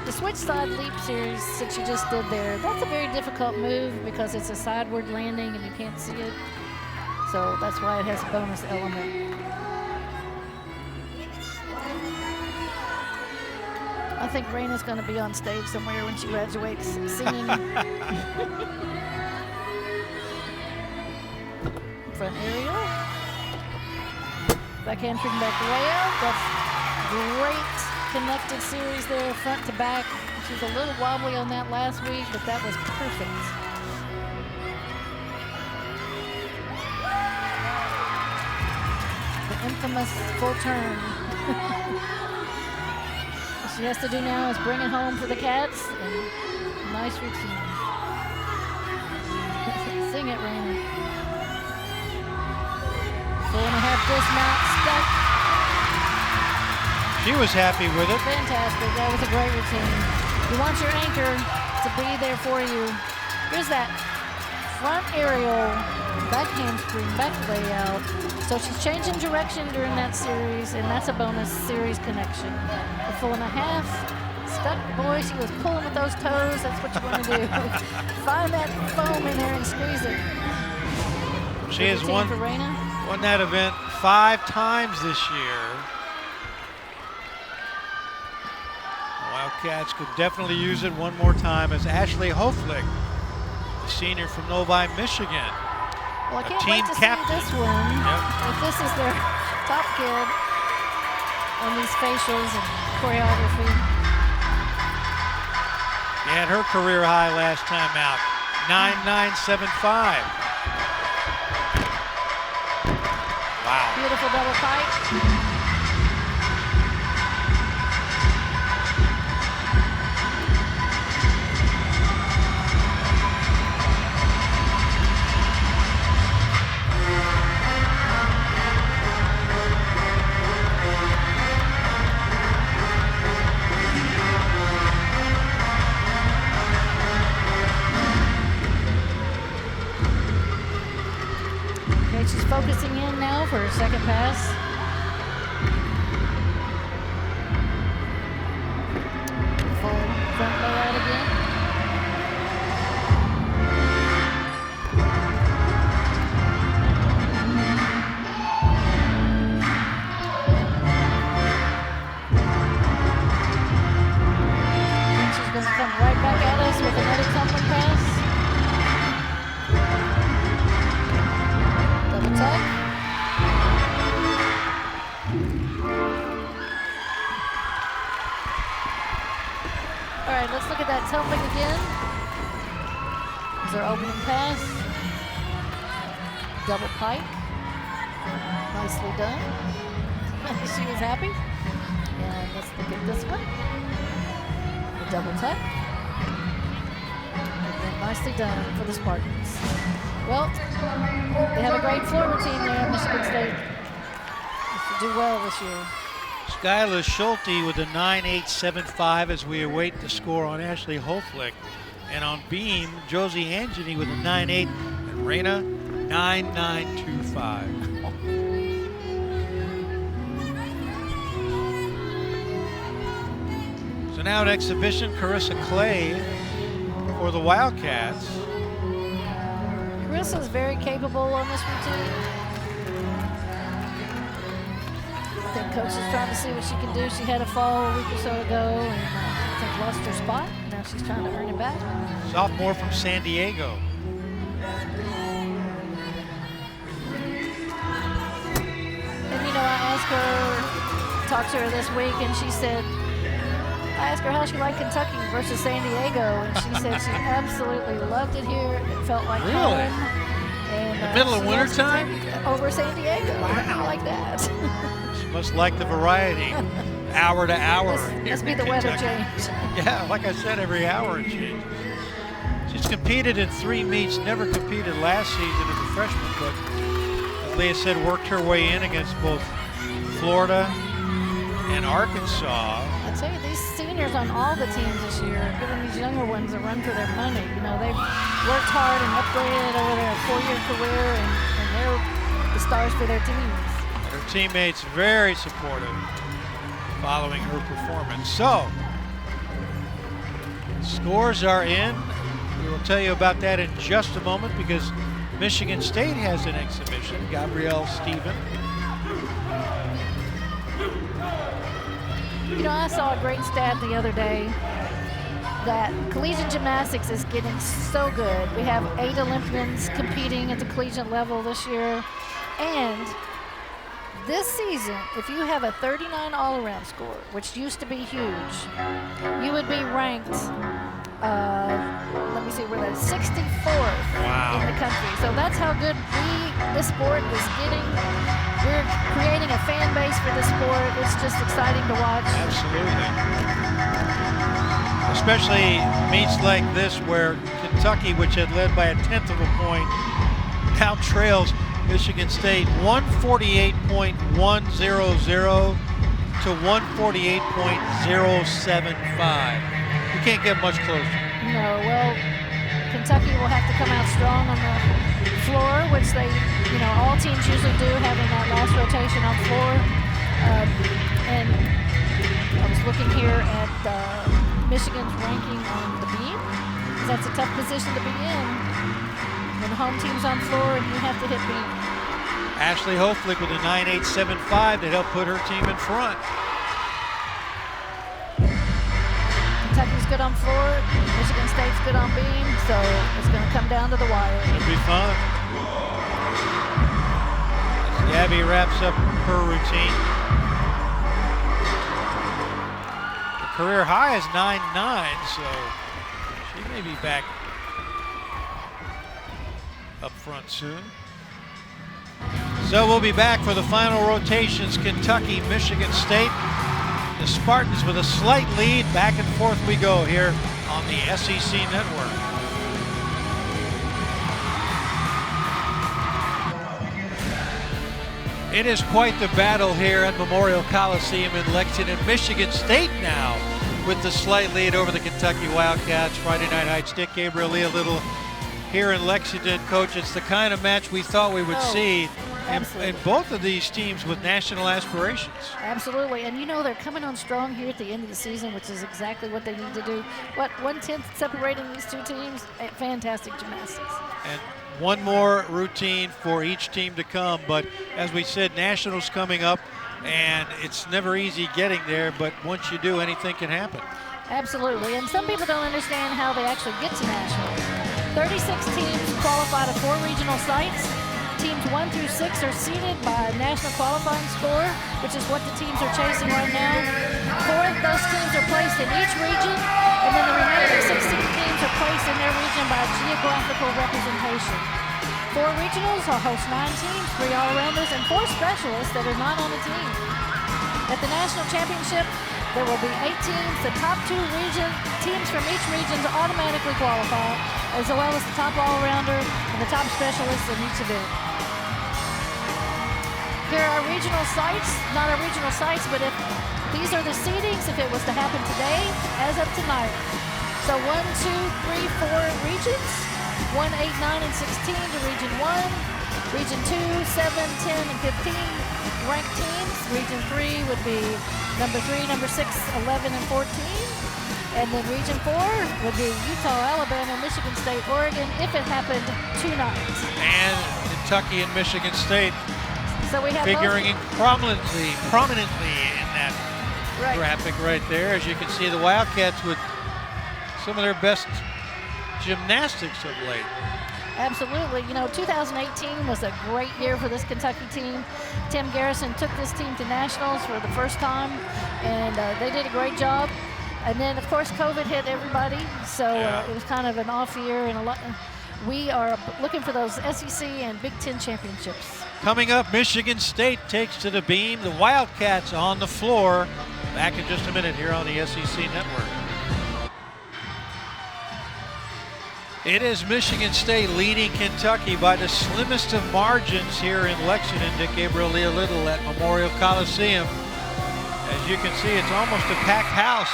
The switch side leap series that she just did there, that's a very difficult move because it's a sideward landing and you can't see it. So that's why it has a bonus element. I think Raina's going to be on stage somewhere when she graduates singing. Front aerial. Backhand freaking back way out. That's great connected series there, front to back. She was a little wobbly on that last week, but that was perfect. The infamous full turn. What she has to do now is bring it home for the Cats, and nice routine. Sing it, Raina. 4.5 dismount, stuck. She was happy with it. Fantastic. That was a great routine. You want your anchor to be there for you. Here's that front aerial, back handspring, back layout. So she's changing direction during that series, and that's a bonus series connection. A 4.5. Stuck, boy, she was pulling with those toes. That's what you want to do. Find that foam in there and squeeze it. She has won that event 5 times this year. Wildcats could definitely use it one more time as Ashley Hoflick, the senior from Novi, Michigan. Well, I can't wait to see this one. Yep. If this is their top kid on these facials and choreography. She had her career high last time out, 9.975. Wow. Beautiful double pike. She's focusing in now for her second pass. Full front layout again. And she's going to come right back at us with another tumbling pass. Tuck. All right, let's look at that tumbling again. Is our opening pass. Double pike. Nicely done. She was happy. And let's look at this one. The double tuck. And then nicely done for the Spartans. Well, they have a great floor routine there at Michigan State. They should do well this year. Skylar Schulte with a 9.875 as we await the score on Ashley Hoflick. And on beam, Josie Angeny with a 9.8 and Raina 9.925. So now an exhibition, Carissa Clay for the Wildcats. Carissa's very capable on this routine. I think coach is trying to see what she can do. She had a fall a week or so ago and I think lost her spot. Now she's trying to earn it back. Sophomore from San Diego. And you know, I asked her, talked to her this week, and she said, I asked her how she liked Kentucky versus San Diego, and she said she absolutely loved it here. It felt like Really? home. And, The middle of she winter loves time? Kentucky over San Diego. Wow. Like that. She must like the variety, hour to hour. Must be here the in weather Kentucky. change. Yeah, like I said, every hour it changes. She's competed in 3 meets, never competed last season as a freshman, but as Leah said, worked her way in against both Florida and Arkansas. I tell you, these seniors on all the teams this year are giving these younger ones a run for their money. You know, they've worked hard and upgraded over their 4-year career, and they're the stars for their teams. Her teammates very supportive following her performance. So, scores are in. We will tell you about that in just a moment because Michigan State has an exhibition. Gabrielle Stephen. You know, I saw a great stat the other day that collegiate gymnastics is getting so good. We have 8 Olympians competing at the collegiate level this year. And this season, if you have a 39 all-around score, which used to be huge, you would be ranked, let me see where that is, 64th in the country. So that's how good this sport is getting. We're creating a fan base for this sport. It's just exciting to watch. Absolutely. Especially meets like this where Kentucky, which had led by 1/10 of a point, now trails Michigan State 148.100 to 148.075. You can't get much closer. No, well, Kentucky will have to come out strong on the floor, which they, you know, all teams usually do, having that last rotation on floor. And I was looking here at Michigan's ranking on the beam. That's a tough position to be in when the home team's on floor and you have to hit beam. Ashley Hoflick with a 9.875 to help put her team in front. Kentucky's good on floor, Michigan State's good on beam, so it's going to come down to the wire. It'll be fun. As Gabby wraps up her routine. The career high is 9.9, so she may be back up front soon. So we'll be back for the final rotations. Kentucky, Michigan State. The Spartans with a slight lead. Back and forth we go here on the SEC Network. It is quite the battle here at Memorial Coliseum in Lexington. Michigan State now with the slight lead over the Kentucky Wildcats. Friday Night Heights. Dick Gabriel, Leah Little here in Lexington. Coach, it's the kind of match we thought we would see. And both of these teams with national aspirations. Absolutely, and you know they're coming on strong here at the end of the season, which is exactly what they need to do. What, 1/10 separating these two teams? Fantastic gymnastics. And one more routine for each team to come, but as we said, nationals coming up, and it's never easy getting there, but once you do, anything can happen. Absolutely, and some people don't understand how they actually get to nationals. 36 teams qualify to 4 regional sites. Teams 1 through 6 are seeded by national qualifying score, which is what the teams are chasing right now. 4 of those teams are placed in each region, and then the remaining 16 teams are placed in their region by geographical representation. 4 regionals will host 9 teams, 3 all-arounders, and 4 specialists that are not on a team. At the national championship, there will be 8 teams. The top 2 teams from each region to automatically qualify, as well as the top all-rounder and the top specialists in each event. There are regional sites, not our regional sites, but if these are the seedings, if it was to happen today, as of tonight. So 1, 2, 3, 4 regions, 1, 8, 9, and 16 to region 1, Region 2, 7, 10, and 15 ranked teams. Region 3 would be number 3, number 6, 11, and 14. And then Region 4 would be Utah, Alabama, Michigan State, Oregon, if it happened tonight. And Kentucky and Michigan State So we have figuring prominently in that graphic right there. As you can see, the Wildcats with some of their best gymnastics of late. Absolutely. You know, 2018 was a great year for this Kentucky team. Tim Garrison took this team to nationals for the first time, and they did a great job. And then, of course, COVID hit everybody, so it was kind of an off year. And we are looking for those SEC and Big Ten championships. Coming up, Michigan State takes to the beam. The Wildcats on the floor. Back in just a minute here on the SEC Network. It is Michigan State leading Kentucky by the slimmest of margins here in Lexington. Dick Gabriel Little at Memorial Coliseum. As you can see, it's almost a packed house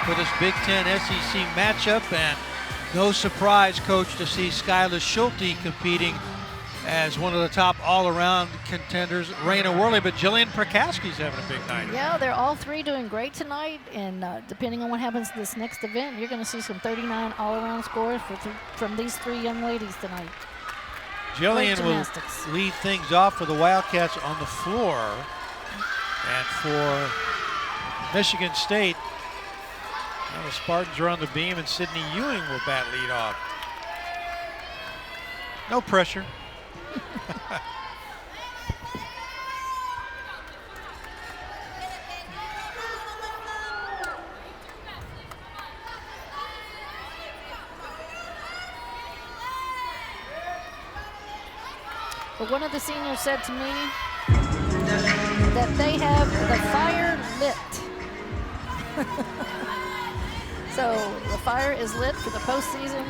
for this Big Ten SEC matchup, and no surprise, Coach, to see Skylar Schulte competing as one of the top all-around contenders. Raina Worley, but Jillian Prakaski's having a big night. Yeah, they're all three doing great tonight, and depending on what happens to this next event, you're going to see some 39 all-around scores from these three young ladies tonight. Jillian will lead things off for the Wildcats on the floor, and for Michigan State, the Spartans are on the beam, and Sydney Ewing will bat lead off. No pressure. But one of the seniors said to me that they have the fire lit. So the fire is lit for the postseason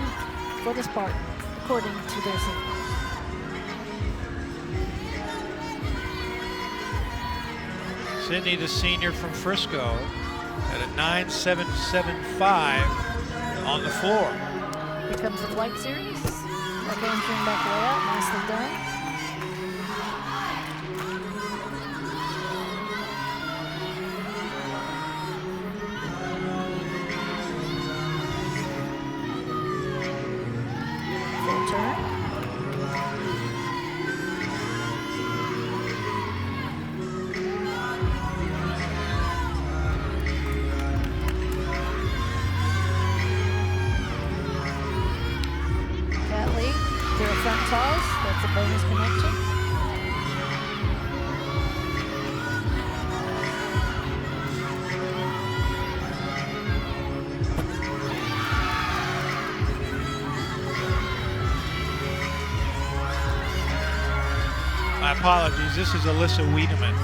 for the Spartans, according to their seniors. Sydney, the senior from Frisco, at a 9.775 on the floor. Here comes the flight series. That game came back way out, nicely done. Full turn. Front toss, that's a bonus connection. My apologies, this is Alyssa Wiedemann.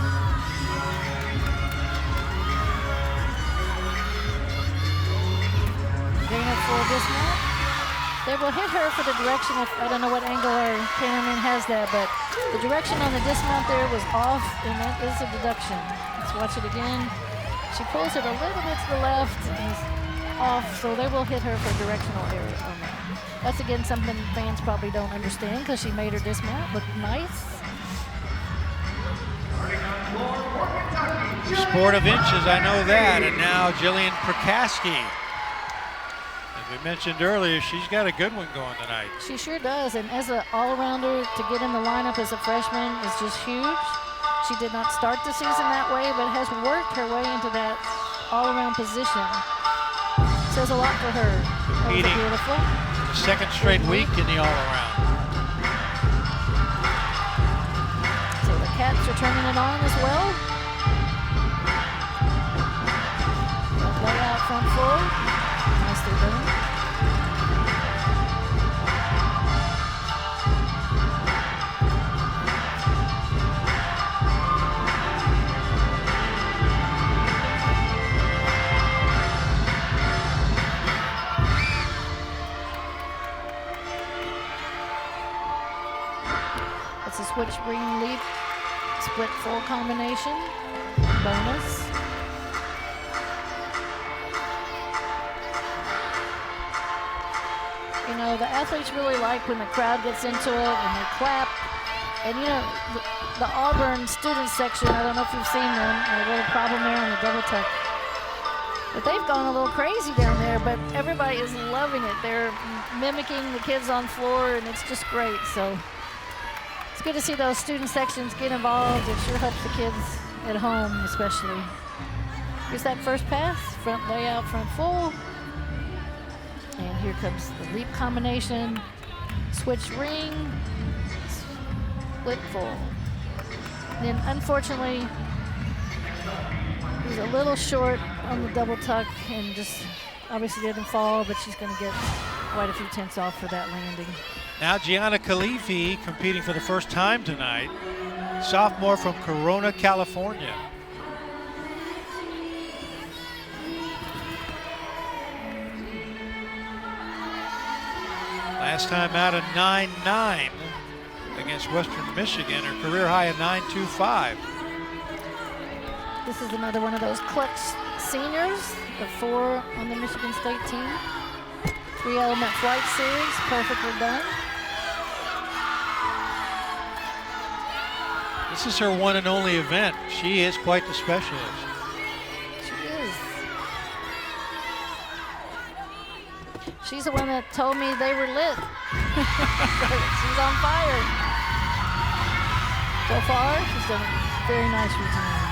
Getting up for this match. They will hit her for the direction of, I don't know what angle our cameraman has that, but the direction on the dismount there was off, and that is a deduction. Let's watch it again. She pulls it a little bit to the left and is off, so they will hit her for directional error on that. That's again something fans probably don't understand because she made her dismount look nice. Sport of inches, I know that, and now Jillian Prakaski. We mentioned earlier, she's got a good one going tonight. She sure does, and as an all-arounder, to get in the lineup as a freshman is just huge. She did not start the season that way, but has worked her way into that all-around position. Says a lot for her. Competing beautiful. Second straight week in the all-around. So the Cats are turning it on as well. Lay out front full. Nicely done. It's a switch green leap, split full combination, bonus. You know, the athletes really like when the crowd gets into it and they clap And you know, the Auburn student section, I don't know if you've seen them, a little problem there on the double tuck. But they've gone a little crazy down there, but everybody is loving it. They're mimicking the kids on floor, and it's just great. So it's good to see those student sections get involved. It sure helps the kids at home, especially. Here's that first pass, front layout, front full. And here comes the leap combination, switch ring, split full. Then unfortunately, he's a little short on the double tuck and just obviously didn't fall, but she's going to get quite a few tenths off for that landing. Now Gianna Khalifi competing for the first time tonight, sophomore from Corona, California. Last time out a 9.9 against Western Michigan, her career high of 9.25. This is another one of those clutch seniors, the 4 on the Michigan State team. 3-element flight series, perfectly done. This is her one and only event. She is quite the specialist. She is. She's the one that told me they were lit. She's on fire. So far, she's done a very nice routine.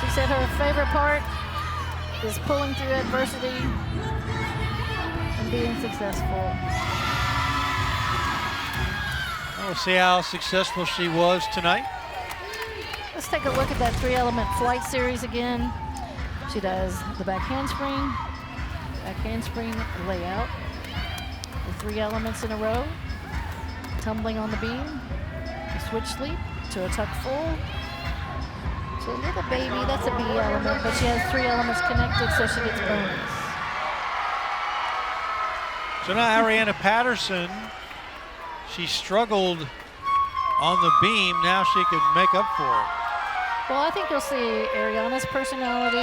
She said her favorite part is pulling through adversity and being successful. We'll see how successful she was tonight. Let's take a look at that 3-element flight series again. She does the back handspring layout, the 3 elements in a row, tumbling on the beam, a switch leap to a tuck full. So a little baby, that's a B element, but she has 3 elements connected, so she gets bonus. So now Ariana Patterson, she struggled on the beam. Now she could make up for it. Well, I think you'll see Ariana's personality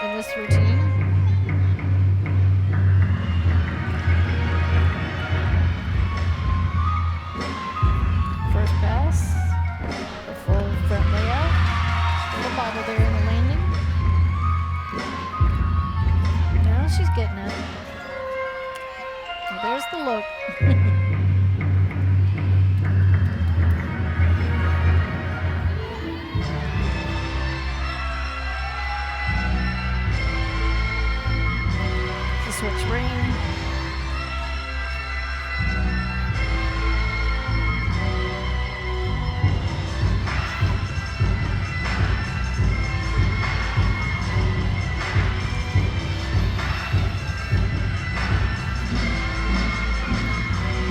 in this routine. First pass, the full front layout, little bobble there in the landing. Now she's getting it. And there's the look. Switch ring.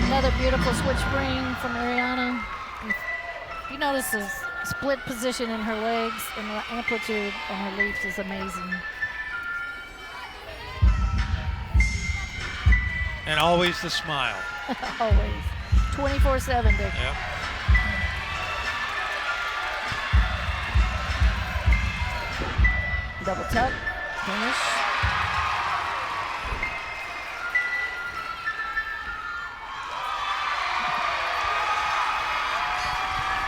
Another beautiful switch ring from Ariana. You notice the split position in her legs and the amplitude on her leaps is amazing. And always the smile. Always. 24/7, Dick. Yep. Double tuck, finish.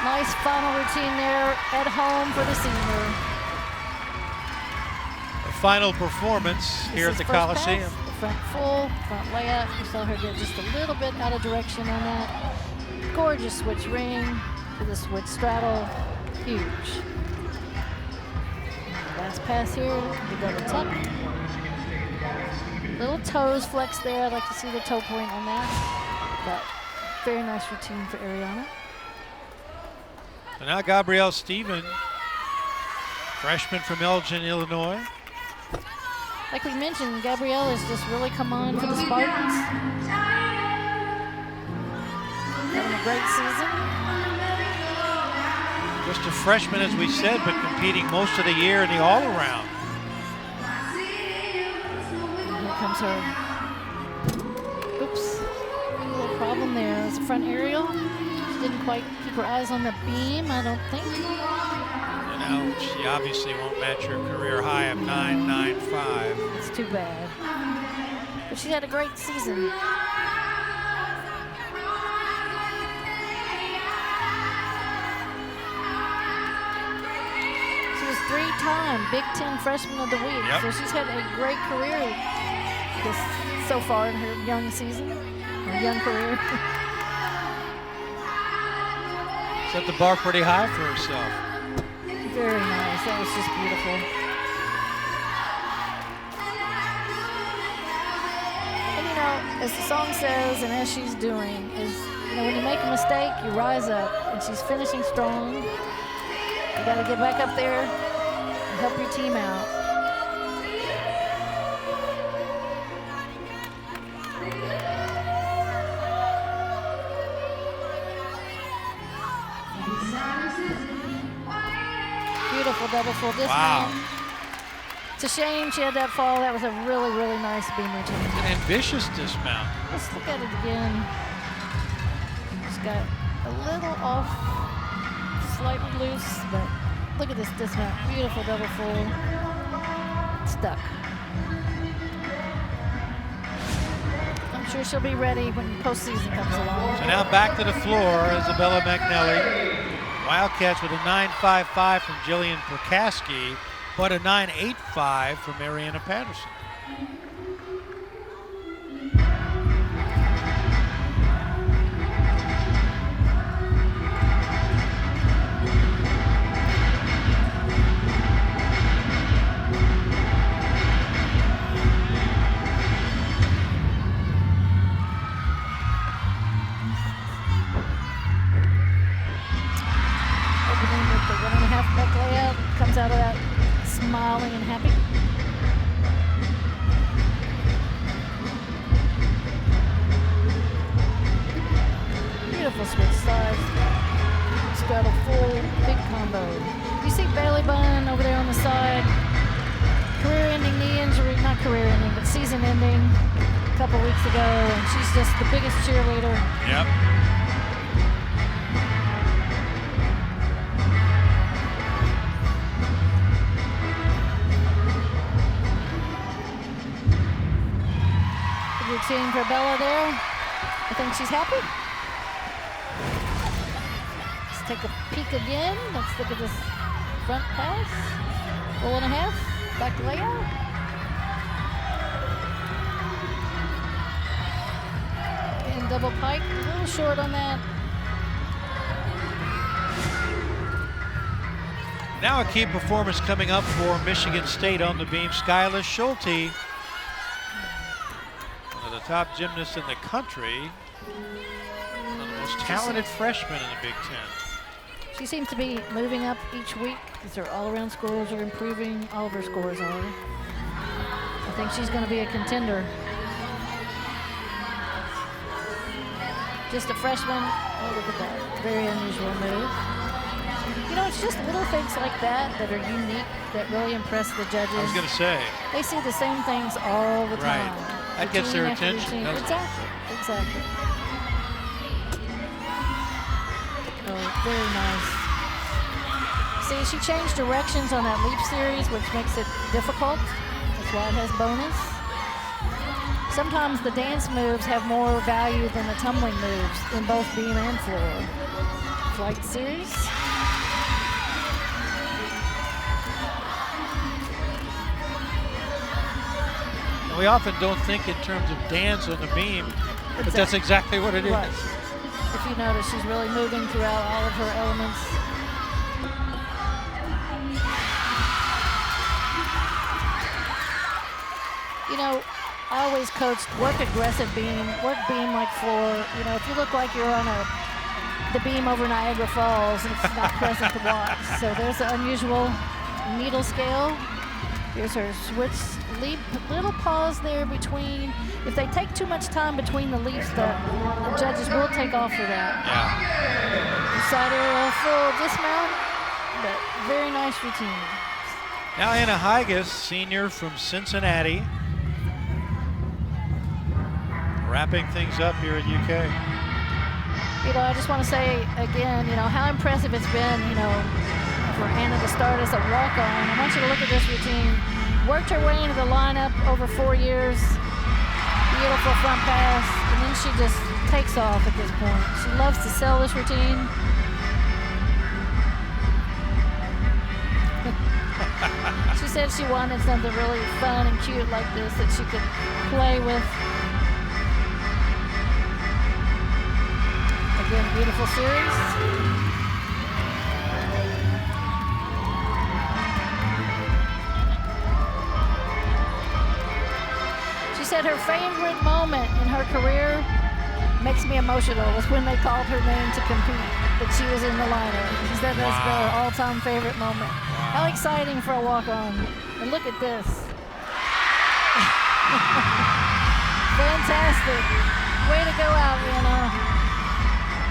Nice final routine there at home for the senior. The final performance here at the Coliseum. Pass, the front full, front layout. You saw her get just a little bit out of direction on that. Gorgeous switch ring to the switch straddle. Huge. Last pass here, the double tuck. Little toes flex there. I'd like to see the toe point on that. But very nice routine for Ariana. And now Gabrielle Stephen, freshman from Elgin, Illinois. Like we mentioned, Gabrielle has just really come on for the Spartans. Having a great season. Just a freshman, as we said, but competing most of the year in the all-around. Here comes her. Oops, a little problem there. It's a front aerial. She didn't quite keep her eyes on the beam, I don't think. And Well, she obviously won't match her career high of 9.95. It's too bad. But she had a great season. She was 3-time Big Ten Freshman of the Week. Yep. So she's had a great career so far in her young season, her young career. Set the bar pretty high for herself. Very nice. That was just beautiful. And you know, as the song says, and as she's doing, is when you make a mistake, you rise up. And she's finishing strong. You got to get back up there and help your team out. Beautiful double full dismount. Wow. It's a shame she had that fall. That was a really, really nice beam routine. An ambitious dismount. Let's look at it again. She's got a little off, slightly loose, but look at this dismount. Beautiful double full. Stuck. I'm sure she'll be ready when postseason comes along. So now back to the floor, Isabella McNally. Wildcats with a 9.55 from Jillian Perkaski, but a 9.85 from Mariana Patterson. Comes out of that smiling and happy. Beautiful switch sides. She's got a full big combo. You see Bailey Bunn over there on the side. Career-ending knee injury, not career-ending, but season-ending a couple weeks ago, and she's just the biggest cheerleader. Yep. Routine for Bella there. I think she's happy. Let's take a peek again. Let's look at this front pass. 4.5. Back layout. And double pike. A little short on that. Now a key performance coming up for Michigan State on the beam. Skylar Schulte, the top gymnast in the country, one of the most talented freshmen in the Big Ten. She seems to be moving up each week as her all-around scores are improving. All of her scores are. I think she's going to be a contender. Just a freshman. Oh, look at that. Very unusual move. You know, it's just little things like that that are unique that really impress the judges. I was going to say. They see the same things all the time. Right. That gets their attention, doesn't it? Exactly, exactly. Oh, very nice. See, she changed directions on that leap series, which makes it difficult. That's why it has bonus. Sometimes the dance moves have more value than the tumbling moves in both beam and floor. Flight series. We often don't think in terms of dance on the beam, but that's exactly what it is. Right. If you notice, she's really moving throughout all of her elements. You know, I always coached work aggressive beam, work beam like floor. You know, if you look like you're on the beam over Niagara Falls, it's not pleasant to watch. So there's an unusual needle scale. Here's her switch leap, little pause there between. If they take too much time between the leaps, the judges will take off for that. Yeah. Inside her full dismount, but very nice routine. Now Anna Higas, senior from Cincinnati, wrapping things up here at UK. You know, I just want to say again, you know, how impressive it's been, you know, for Anna to start as a walk-on. I want you to look at this routine. Worked her way into the lineup over 4 years. Beautiful front pass, and then she just takes off at this point. She loves to sell this routine. She said she wanted something really fun and cute like this that she could play with. Again, beautiful series. She said her favorite moment in her career, makes me emotional, was when they called her name to compete, that she was in the lineup. She said that's her all-time favorite moment. How exciting for a walk-on. And look at this. Fantastic. Way to go out, Anna.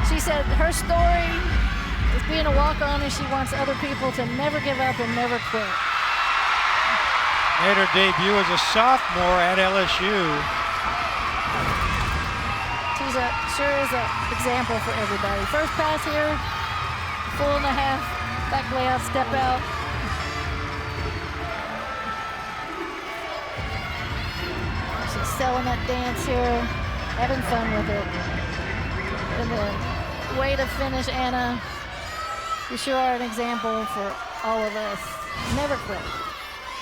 She said her story is being a walk-on and she wants other people to never give up and never quit. Made her debut as a sophomore at LSU. Sure is an example for everybody. First pass here, 4.5, back layout, step out. She's selling that dance here, having fun with it. And the way to finish, Anna. You sure are an example for all of us. Never quit.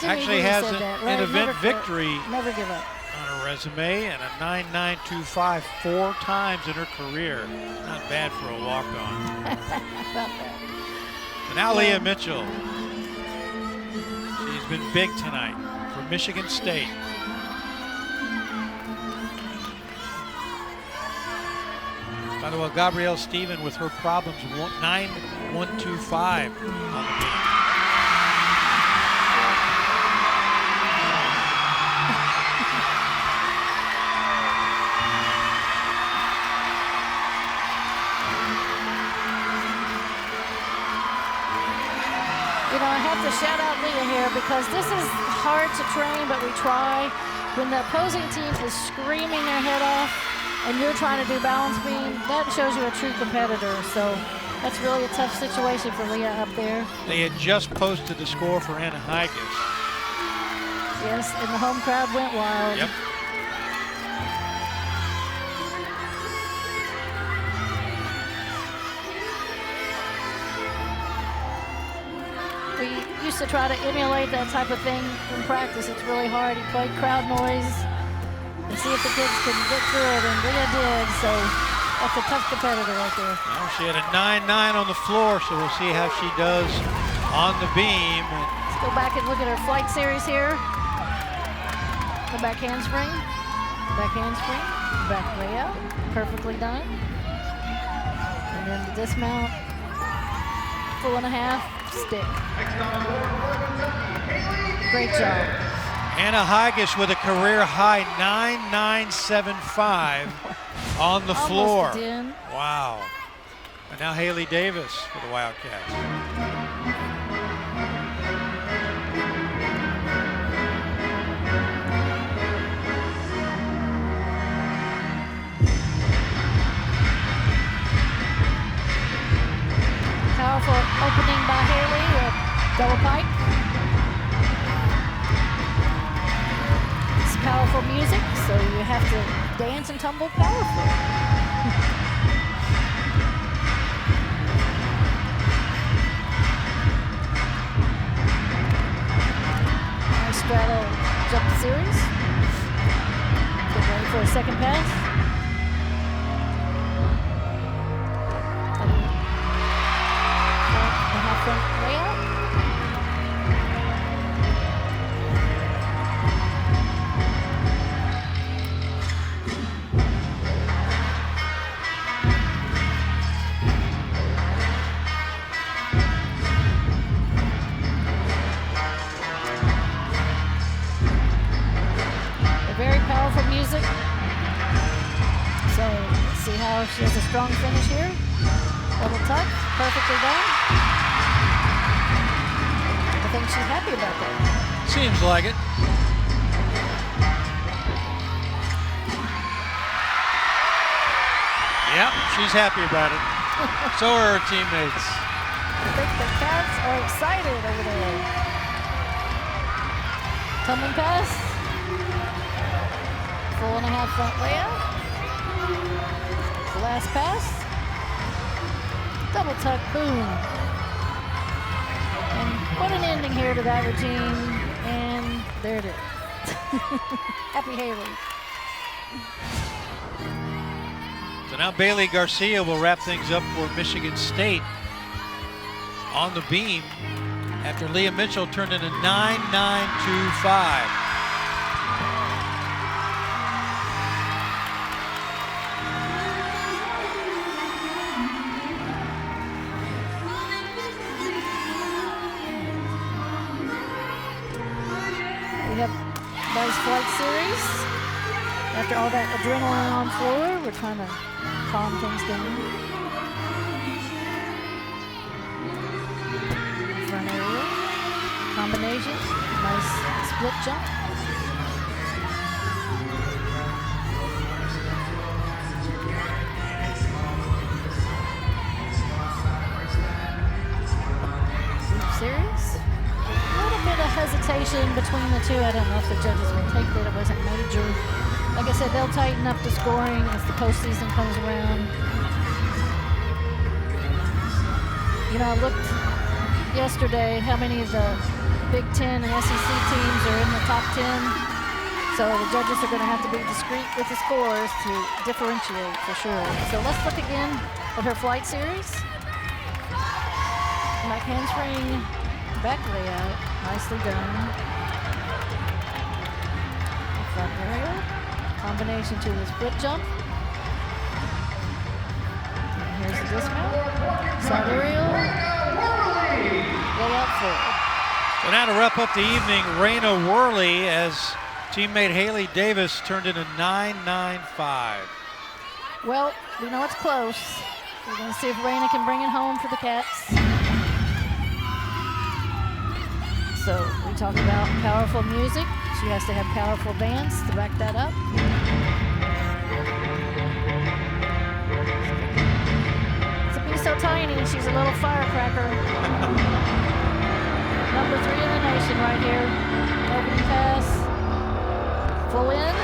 Jimmy Actually Green has said an that, right? event Never quit. victory Never give up. on her resume and a 9.925 4 times in her career. Not bad for a walk-on. About that. So now Leah Mitchell. She's been big tonight for Michigan State. By the way, Gabrielle Stephen with her problems, 9.125 on the beat. You know, I have to shout out Leah here because this is hard to train, but we try. When the opposing team is screaming their head off and you're trying to do balance beam, that shows you a true competitor. So that's really a tough situation for Leah up there. They had just posted the score for Anna Higas. Yes, and the home crowd went wild. Yep. We used to try to emulate that type of thing in practice. It's really hard. You play crowd noise and see if the kids can get through it, and Leah did, so that's a tough competitor right there. Well, she had a 9.9 on the floor, so we'll see how she does on the beam. Let's go back and look at her flight series here. The back handspring, back layout, perfectly done. And then the dismount, 4.5, stick. Great job. Anna Higas with a career high 9.975 on the floor. Almost a 10. Wow. And now Haley Davis for the Wildcats. Powerful opening by Haley with double pike. It's powerful music, so you have to dance and tumble powerful. Nice straddle jump series. Get ready for a second pass. Front layout. Very powerful music. So let's see how she has a strong finish here. Double tuck, perfectly done. I think she's happy about that. Seems like it. Yep, she's happy about it. So are her teammates. I think the Cats are excited over there. Tumbling pass. 4.5 front layout. The last pass. Double tuck, boom. And put an ending here to that routine. And there it is. Happy Haley. So now Bailey Garcia will wrap things up for Michigan State on the beam after Leah Mitchell turned in a 9.925. We have nice flight series. After all that adrenaline on floor, we're trying to calm things down. Front area, combination, nice split jump. Group series. A little bit of hesitation between the two. I don't know if the judges will take that. It wasn't major. Like I said, they'll tighten up the scoring as the postseason comes around. You know, I looked yesterday how many of the Big Ten and SEC teams are in the top 10. So the judges are going to have to be discreet with the scores to differentiate for sure. So let's look again at her flight series. Back handspring, back layout, nicely done. Front aerial. Combination to the split jump. And here's the dismount. Side aerial. Layout forward. So now to wrap up the evening, Raina Worley as teammate Haley Davis turned in a 9.95. Well, we know it's close. We're going to see if Raina can bring it home for the Cats. So we talk about powerful music. She has to have powerful bands to back that up. To be so tiny, she's a little firecracker. Number 3 in the nation right here. Opening pass. Full in.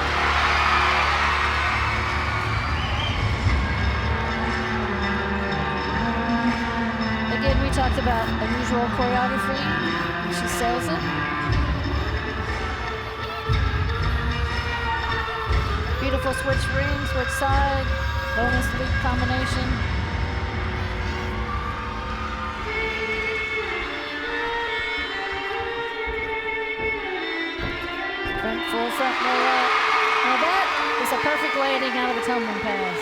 Again, we talked about unusual choreography. She sells it. Beautiful switch ring, switch side, bonus leap combination. Full front layout. Now that is a perfect landing out of a tumbling pass.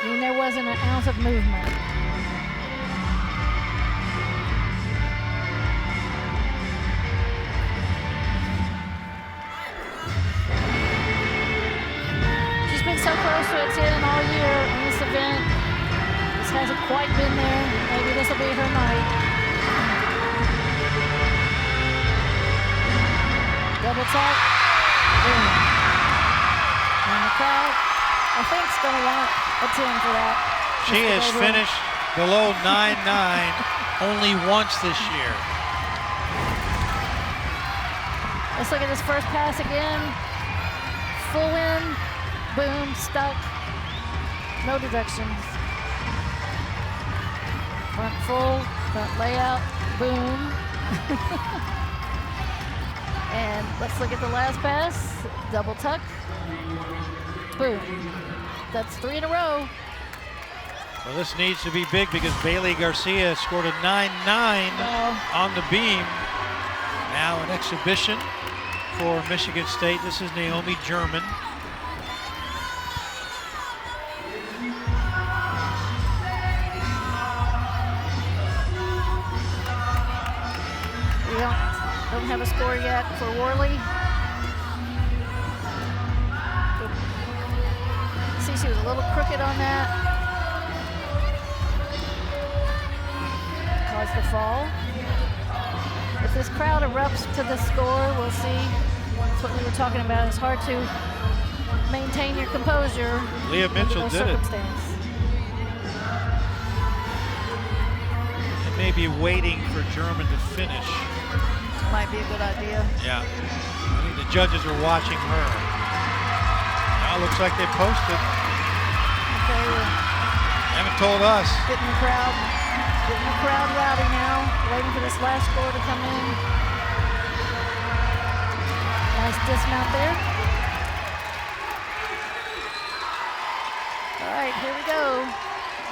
I mean, there wasn't an ounce of movement. So close to a 10 all year in this event. This hasn't quite been there. Maybe this will be her night. Double tap. Boom. And the crowd, I think, is going to want a 10 for that. She has finished below 9.9 only once this year. Let's look at this first pass again. Full in. Boom, stuck, no deductions. Front full, front layout, boom. And let's look at the last pass. Double tuck, boom. That's 3 in a row. Well, this needs to be big because Bailey Garcia scored a 9.9 on the beam. Now an exhibition for Michigan State. This is Naomi German. Don't have a score yet for Worley. See, she was a little crooked on that. Caused the fall. If this crowd erupts to the score, we'll see. That's what we were talking about. It's hard to maintain your composure. Leah Mitchell did it. maybe waiting for German to finish. Might be a good idea. Yeah. I think the judges are watching her. Now it looks like they posted. Okay, we're Haven't told us. getting the crowd rowdy now, waiting for this last score to come in. Nice dismount there. All right, here we go.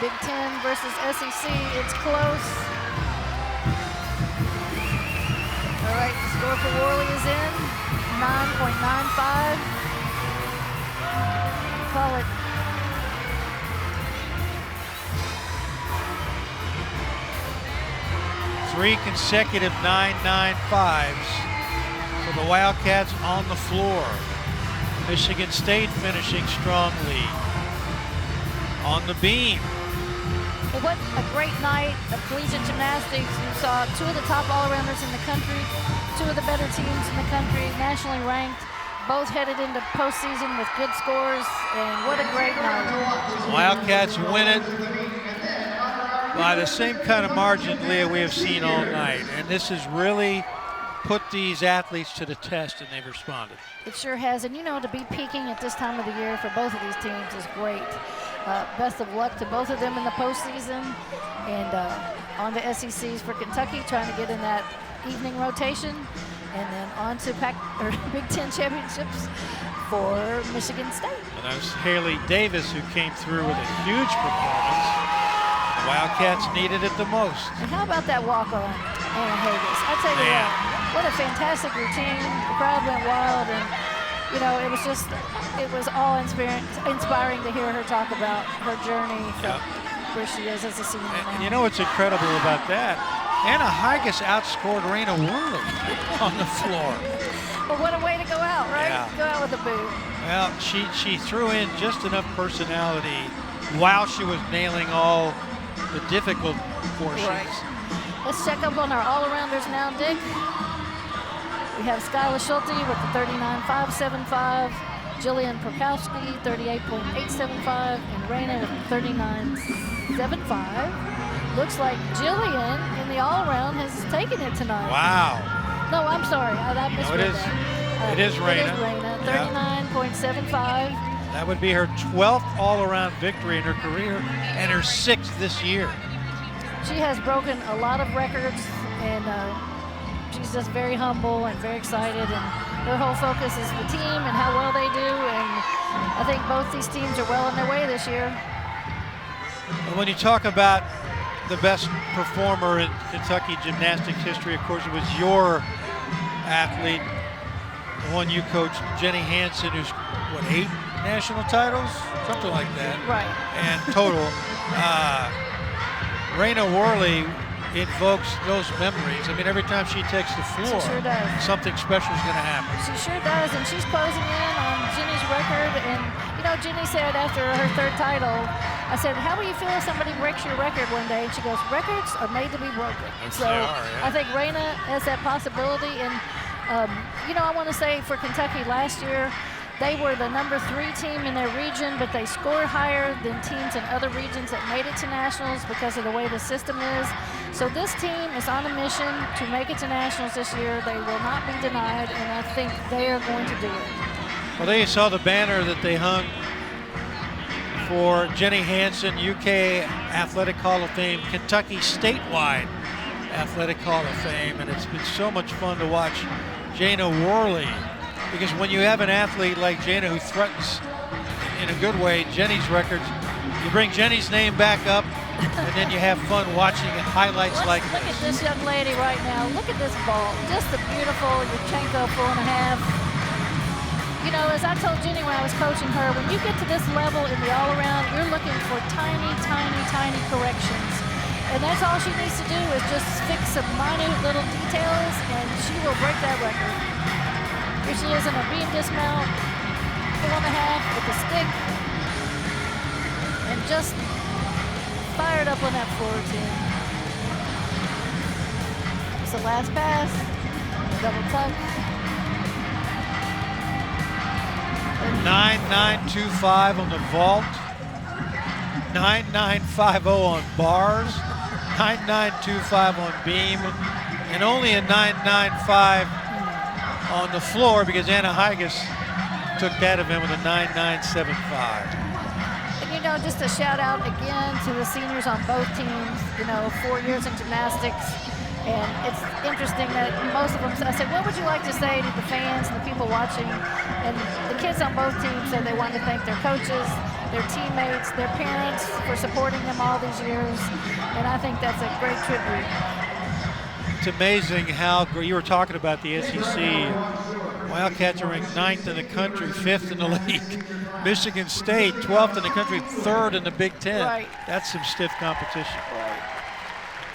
Big Ten versus SEC. It's close. All right, the score for Worley is in. 9.95. Call it. Three consecutive 9.95s for the Wildcats on the floor. Michigan State finishing strongly on the beam. Well, what a great night of collegiate gymnastics. You saw two of the top all-arounders in the country, two of the better teams in the country, nationally ranked, both headed into postseason with good scores, and what a great night. Wildcats win it by the same kind of margin, Leah, we have seen all night. And this has really put these athletes to the test, and they've responded. It sure has, and you know, to be peaking at this time of the year for both of these teams is great. Best of luck to both of them in the postseason, and on the SECs for Kentucky, trying to get in that evening rotation, and then on to Big Ten championships for Michigan State. And that was Haley Davis who came through with a huge performance. The Wildcats needed it the most. And how about that walk-on, Anna Hagus? I tell you what a fantastic routine. The crowd went wild, and you know, it was all inspiring to hear her talk about her journey from where she is as a senior now. And you know what's incredible about that? Anna Hagus outscored Raina Worley on the floor. Well, what a way to go out, right? Yeah. Go out with a boot. Well, she threw in just enough personality while she was nailing all the difficult portions. Right. Let's check up on our all-arounders now, Dick. We have Skyla Schulte with the 39.575, Jillian Prokowski 38.875, and Raina with 39.75. Looks like Jillian in the all-around has taken it tonight. Wow. No, I'm sorry, I misread it is. that. It is Raina. It is Raina, 39.75. That would be her 12th all-around victory in her career and her 6th this year. She has broken a lot of records, and she's just very humble and very excited, and her whole focus is the team and how well they do, and I think both these teams are well on their way this year. And when you talk about the best performer in Kentucky gymnastics history, of course, it was your athlete, the one you coached, Jenny Hansen, who's, what, 8 national titles? Something like that. Right. And total. Raina Worley invokes those memories. I mean, every time she takes the floor, She sure does. something special is going to happen. She sure does, and she's closing in on Jenny's record. And you know, Jenny said after her 3rd title, I said, how will you feel if somebody breaks your record one day? And she goes, records are made to be broken. Yes, So they are, yeah. I think Raina has that possibility. And you know, I want to say for Kentucky last year, they were the number 3 team in their region, but they scored higher than teams in other regions that made it to nationals because of the way the system is. So this team is on a mission to make it to nationals this year. They will not be denied, and I think they are going to do it. Well, there you saw the banner that they hung for Jenny Hansen, UK Athletic Hall of Fame, Kentucky Statewide Athletic Hall of Fame, and it's been so much fun to watch Jana Worley, because when you have an athlete like Jana who threatens in a good way Jenny's records, you bring Jenny's name back up, and then you have fun watching highlights like Look this. at this young lady right now. Look at this ball. Just a beautiful Yurchenko 4.5. You know, as I told Jenny when I was coaching her, when you get to this level in the all-around, you're looking for tiny, tiny, tiny corrections. And that's all she needs to do is just fix some minute little details, and she will break that record. Here she is in a beam dismount, 4.5 with the stick, and just fired up on that forward team. It's the last pass, double tuck. 9.925 on the vault, 9.950 on bars. 9.925 on beam, and only a 9.95 on the floor because Anna Higas took that event with a 9.975. And you know, just a shout out again to the seniors on both teams. You know, 4 years in gymnastics. And it's interesting that most of them, I said, what would you like to say to the fans and the people watching? And the kids on both teams said they wanted to thank their coaches, their teammates, their parents for supporting them all these years. And I think that's a great tribute. It's amazing how you were talking about the SEC. Wildcats are ranked 9th in the country, 5th in the league. Michigan State, 12th in the country, 3rd in the Big Ten. Right. That's some stiff competition. Right.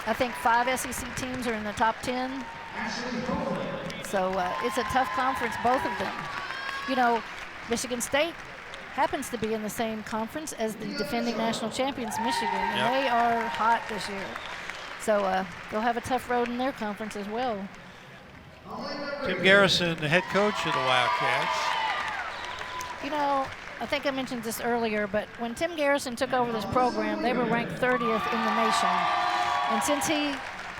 I think 5 SEC teams are in the top 10. So it's a tough conference, both of them. You know, Michigan State happens to be in the same conference as the defending national champions, Michigan, and they are hot this year. So they'll have a tough road in their conference as well. Tim Garrison, the head coach of the Wildcats. You know, I think I mentioned this earlier, but when Tim Garrison took over this program, they were ranked 30th in the nation. And since he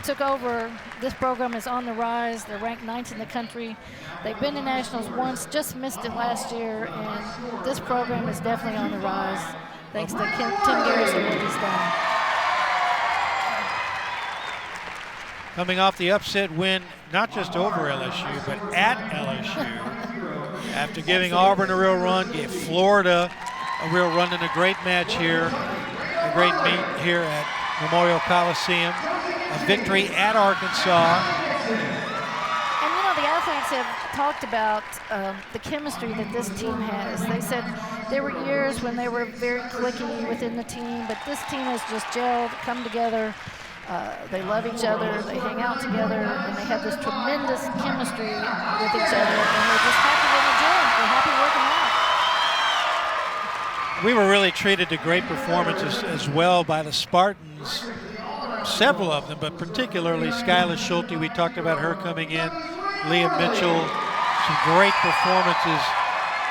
took over, this program is on the rise. They're ranked 9th in the country. They've been to nationals once, just missed it last year, and this program is definitely on the rise thanks to Tim Garrison, what he's done. Coming off the upset win, not just over LSU, but at LSU. After giving Auburn a real run, gave Florida a real run in a great match here, a great meet here at Memorial Coliseum, a victory at Arkansas. And you know, the athletes have talked about the chemistry that this team has. They said there were years when they were very cliquey within the team, but this team has just gelled, come together. They love each other, they hang out together, and they have this tremendous chemistry with each other, and they're just happy in the gym. They're happy working out. We were really treated to great performances as well by the Spartans, several of them, but particularly Skylar Schulte. We talked about her coming in, Leah Mitchell, some great performances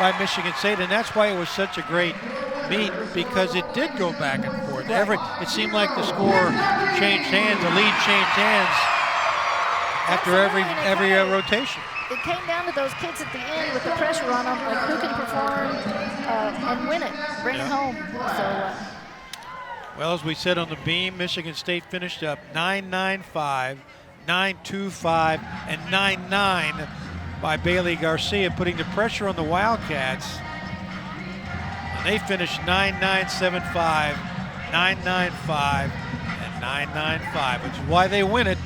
by Michigan State, and that's why it was such a great meet, because it did go back and forth. It seemed like the score changed hands, the lead changed hands after every rotation. It came down to those kids at the end with the pressure on them, like who can perform and win it, bring it home. So, well, as we said on the beam, Michigan State finished up 9.95, 9.25, and 9.9 by Bailey Garcia, putting the pressure on the Wildcats. And they finished 9.975, 9.95, and 9.95, which is why they win it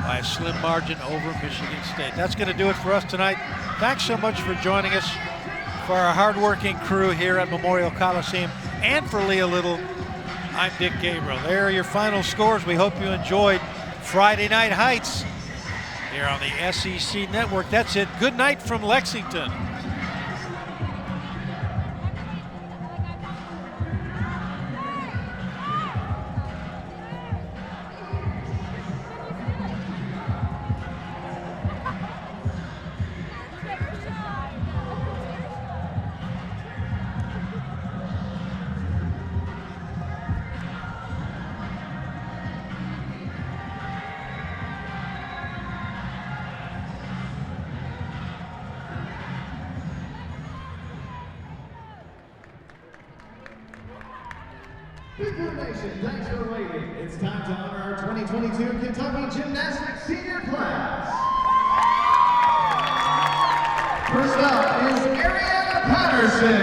by a slim margin over Michigan State. That's going to do it for us tonight. Thanks so much for joining us, for our hardworking crew here at Memorial Coliseum, and for Leah Little. I'm Dick Gabriel. There are your final scores. We hope you enjoyed Friday Night Heights here on the SEC Network. That's it. Good night from Lexington. Big Blue Nation, thanks for waiting. It's time to honor our 2022 Kentucky Gymnastics senior class. First up is Ariana Patterson.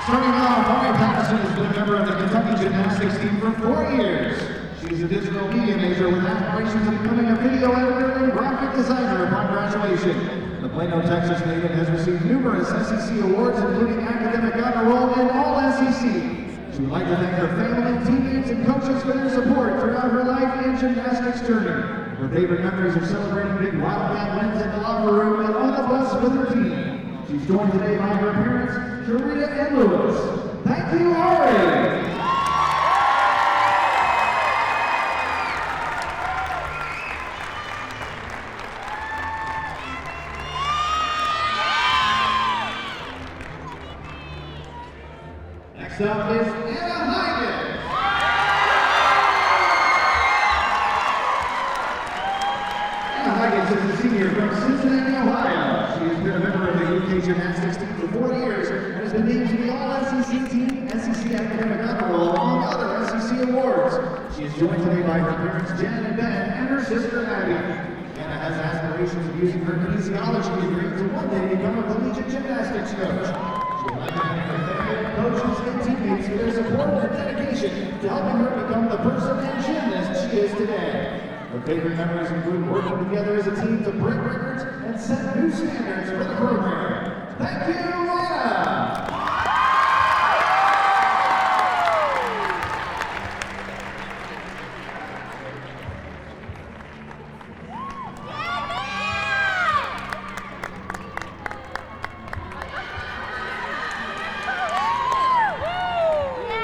Starting off, Ariana Patterson has been a member of the Kentucky Gymnastics team for 4 years. She's a digital media major with aspirations of becoming a video editor and graphic designer upon graduation. The Plano, Texas native has received numerous SEC awards, including academic honor roll and all SEC. She would like to thank her family, teammates, and coaches for their support throughout her life and gymnastics journey. Her favorite memories are celebrating big Wildcat wins in the locker room and on the bus with her team. She's joined today by her parents, Sharita and Lewis. Thank you, Ari! Next up is Anna Hyden. Anna Hyden is a senior from Cincinnati, Ohio. She has been a member of the UK gymnastics team for 4 years and has been named to the All-SEC team, SEC Academic Honor Roll, among other SEC awards. She is joined today by her parents Jen and Ben and her sister Abby. Anna has aspirations of using her kinesiology degree to one day become a collegiate gymnastics coach. She would like to thank her family, coaches, and teammates for their support and dedication to helping her become the person and gymnast she is today. Her favorite memories include working together as a team to break records and set new standards for the program. Thank you, Anna!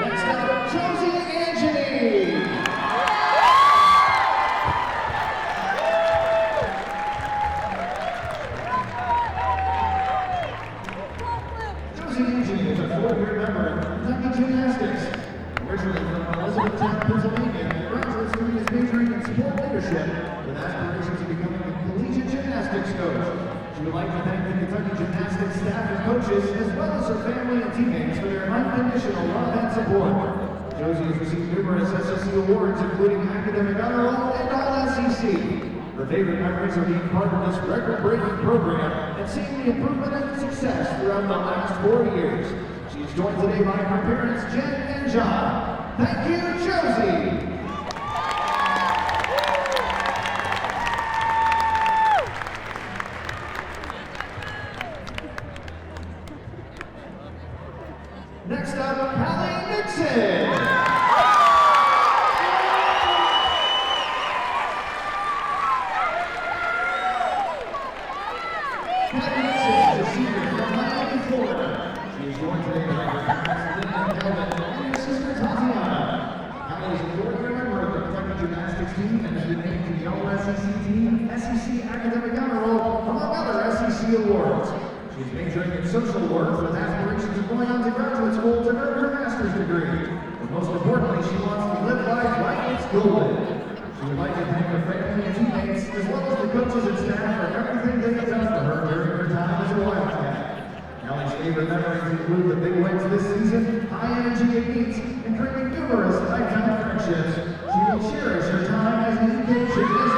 Next up, Josie Anthony. Josie Anthony is a 4-year member of Kentucky Gymnastics. Originally from Elizabethtown, Pennsylvania, graduate student is majoring in sport leadership with aspirations of becoming a collegiate gymnastics coach. She would like to thank the Kentucky Gymnastics staff and coaches, as well as her family and teammates for their unconditional love and support. Josie has received numerous SEC awards, including Academic Honor Roll and All-SEC. Her favorite memories are being part of this record-breaking program and seeing the improvement and success throughout the last 4 years. She is joined today by her parents, Jen and John. Thank you, Josie! Next up, Callie Nixon. Callie Nixon is a senior from Miami, Florida. She is joined today by her parents, Lynn and Calvin, and her sister, Tatiana. Callie is a 4-year member of the Kentucky Gymnastics team and has been named to the All-SEC team, SEC Academic Honor Roll, among other SEC awards. She is majoring in social work with aspirations of going on to graduate school to earn her master's degree. But most importantly, she wants to live life like it's golden. She would like to thank her family and teammates, as well as the coaches and staff for everything they have done for her during her time as a Wildcat. Callie's favorite memories include the big wins this season, high energy at meets, and creating numerous lifetime friendships. She will cherish her time as a UK gymnast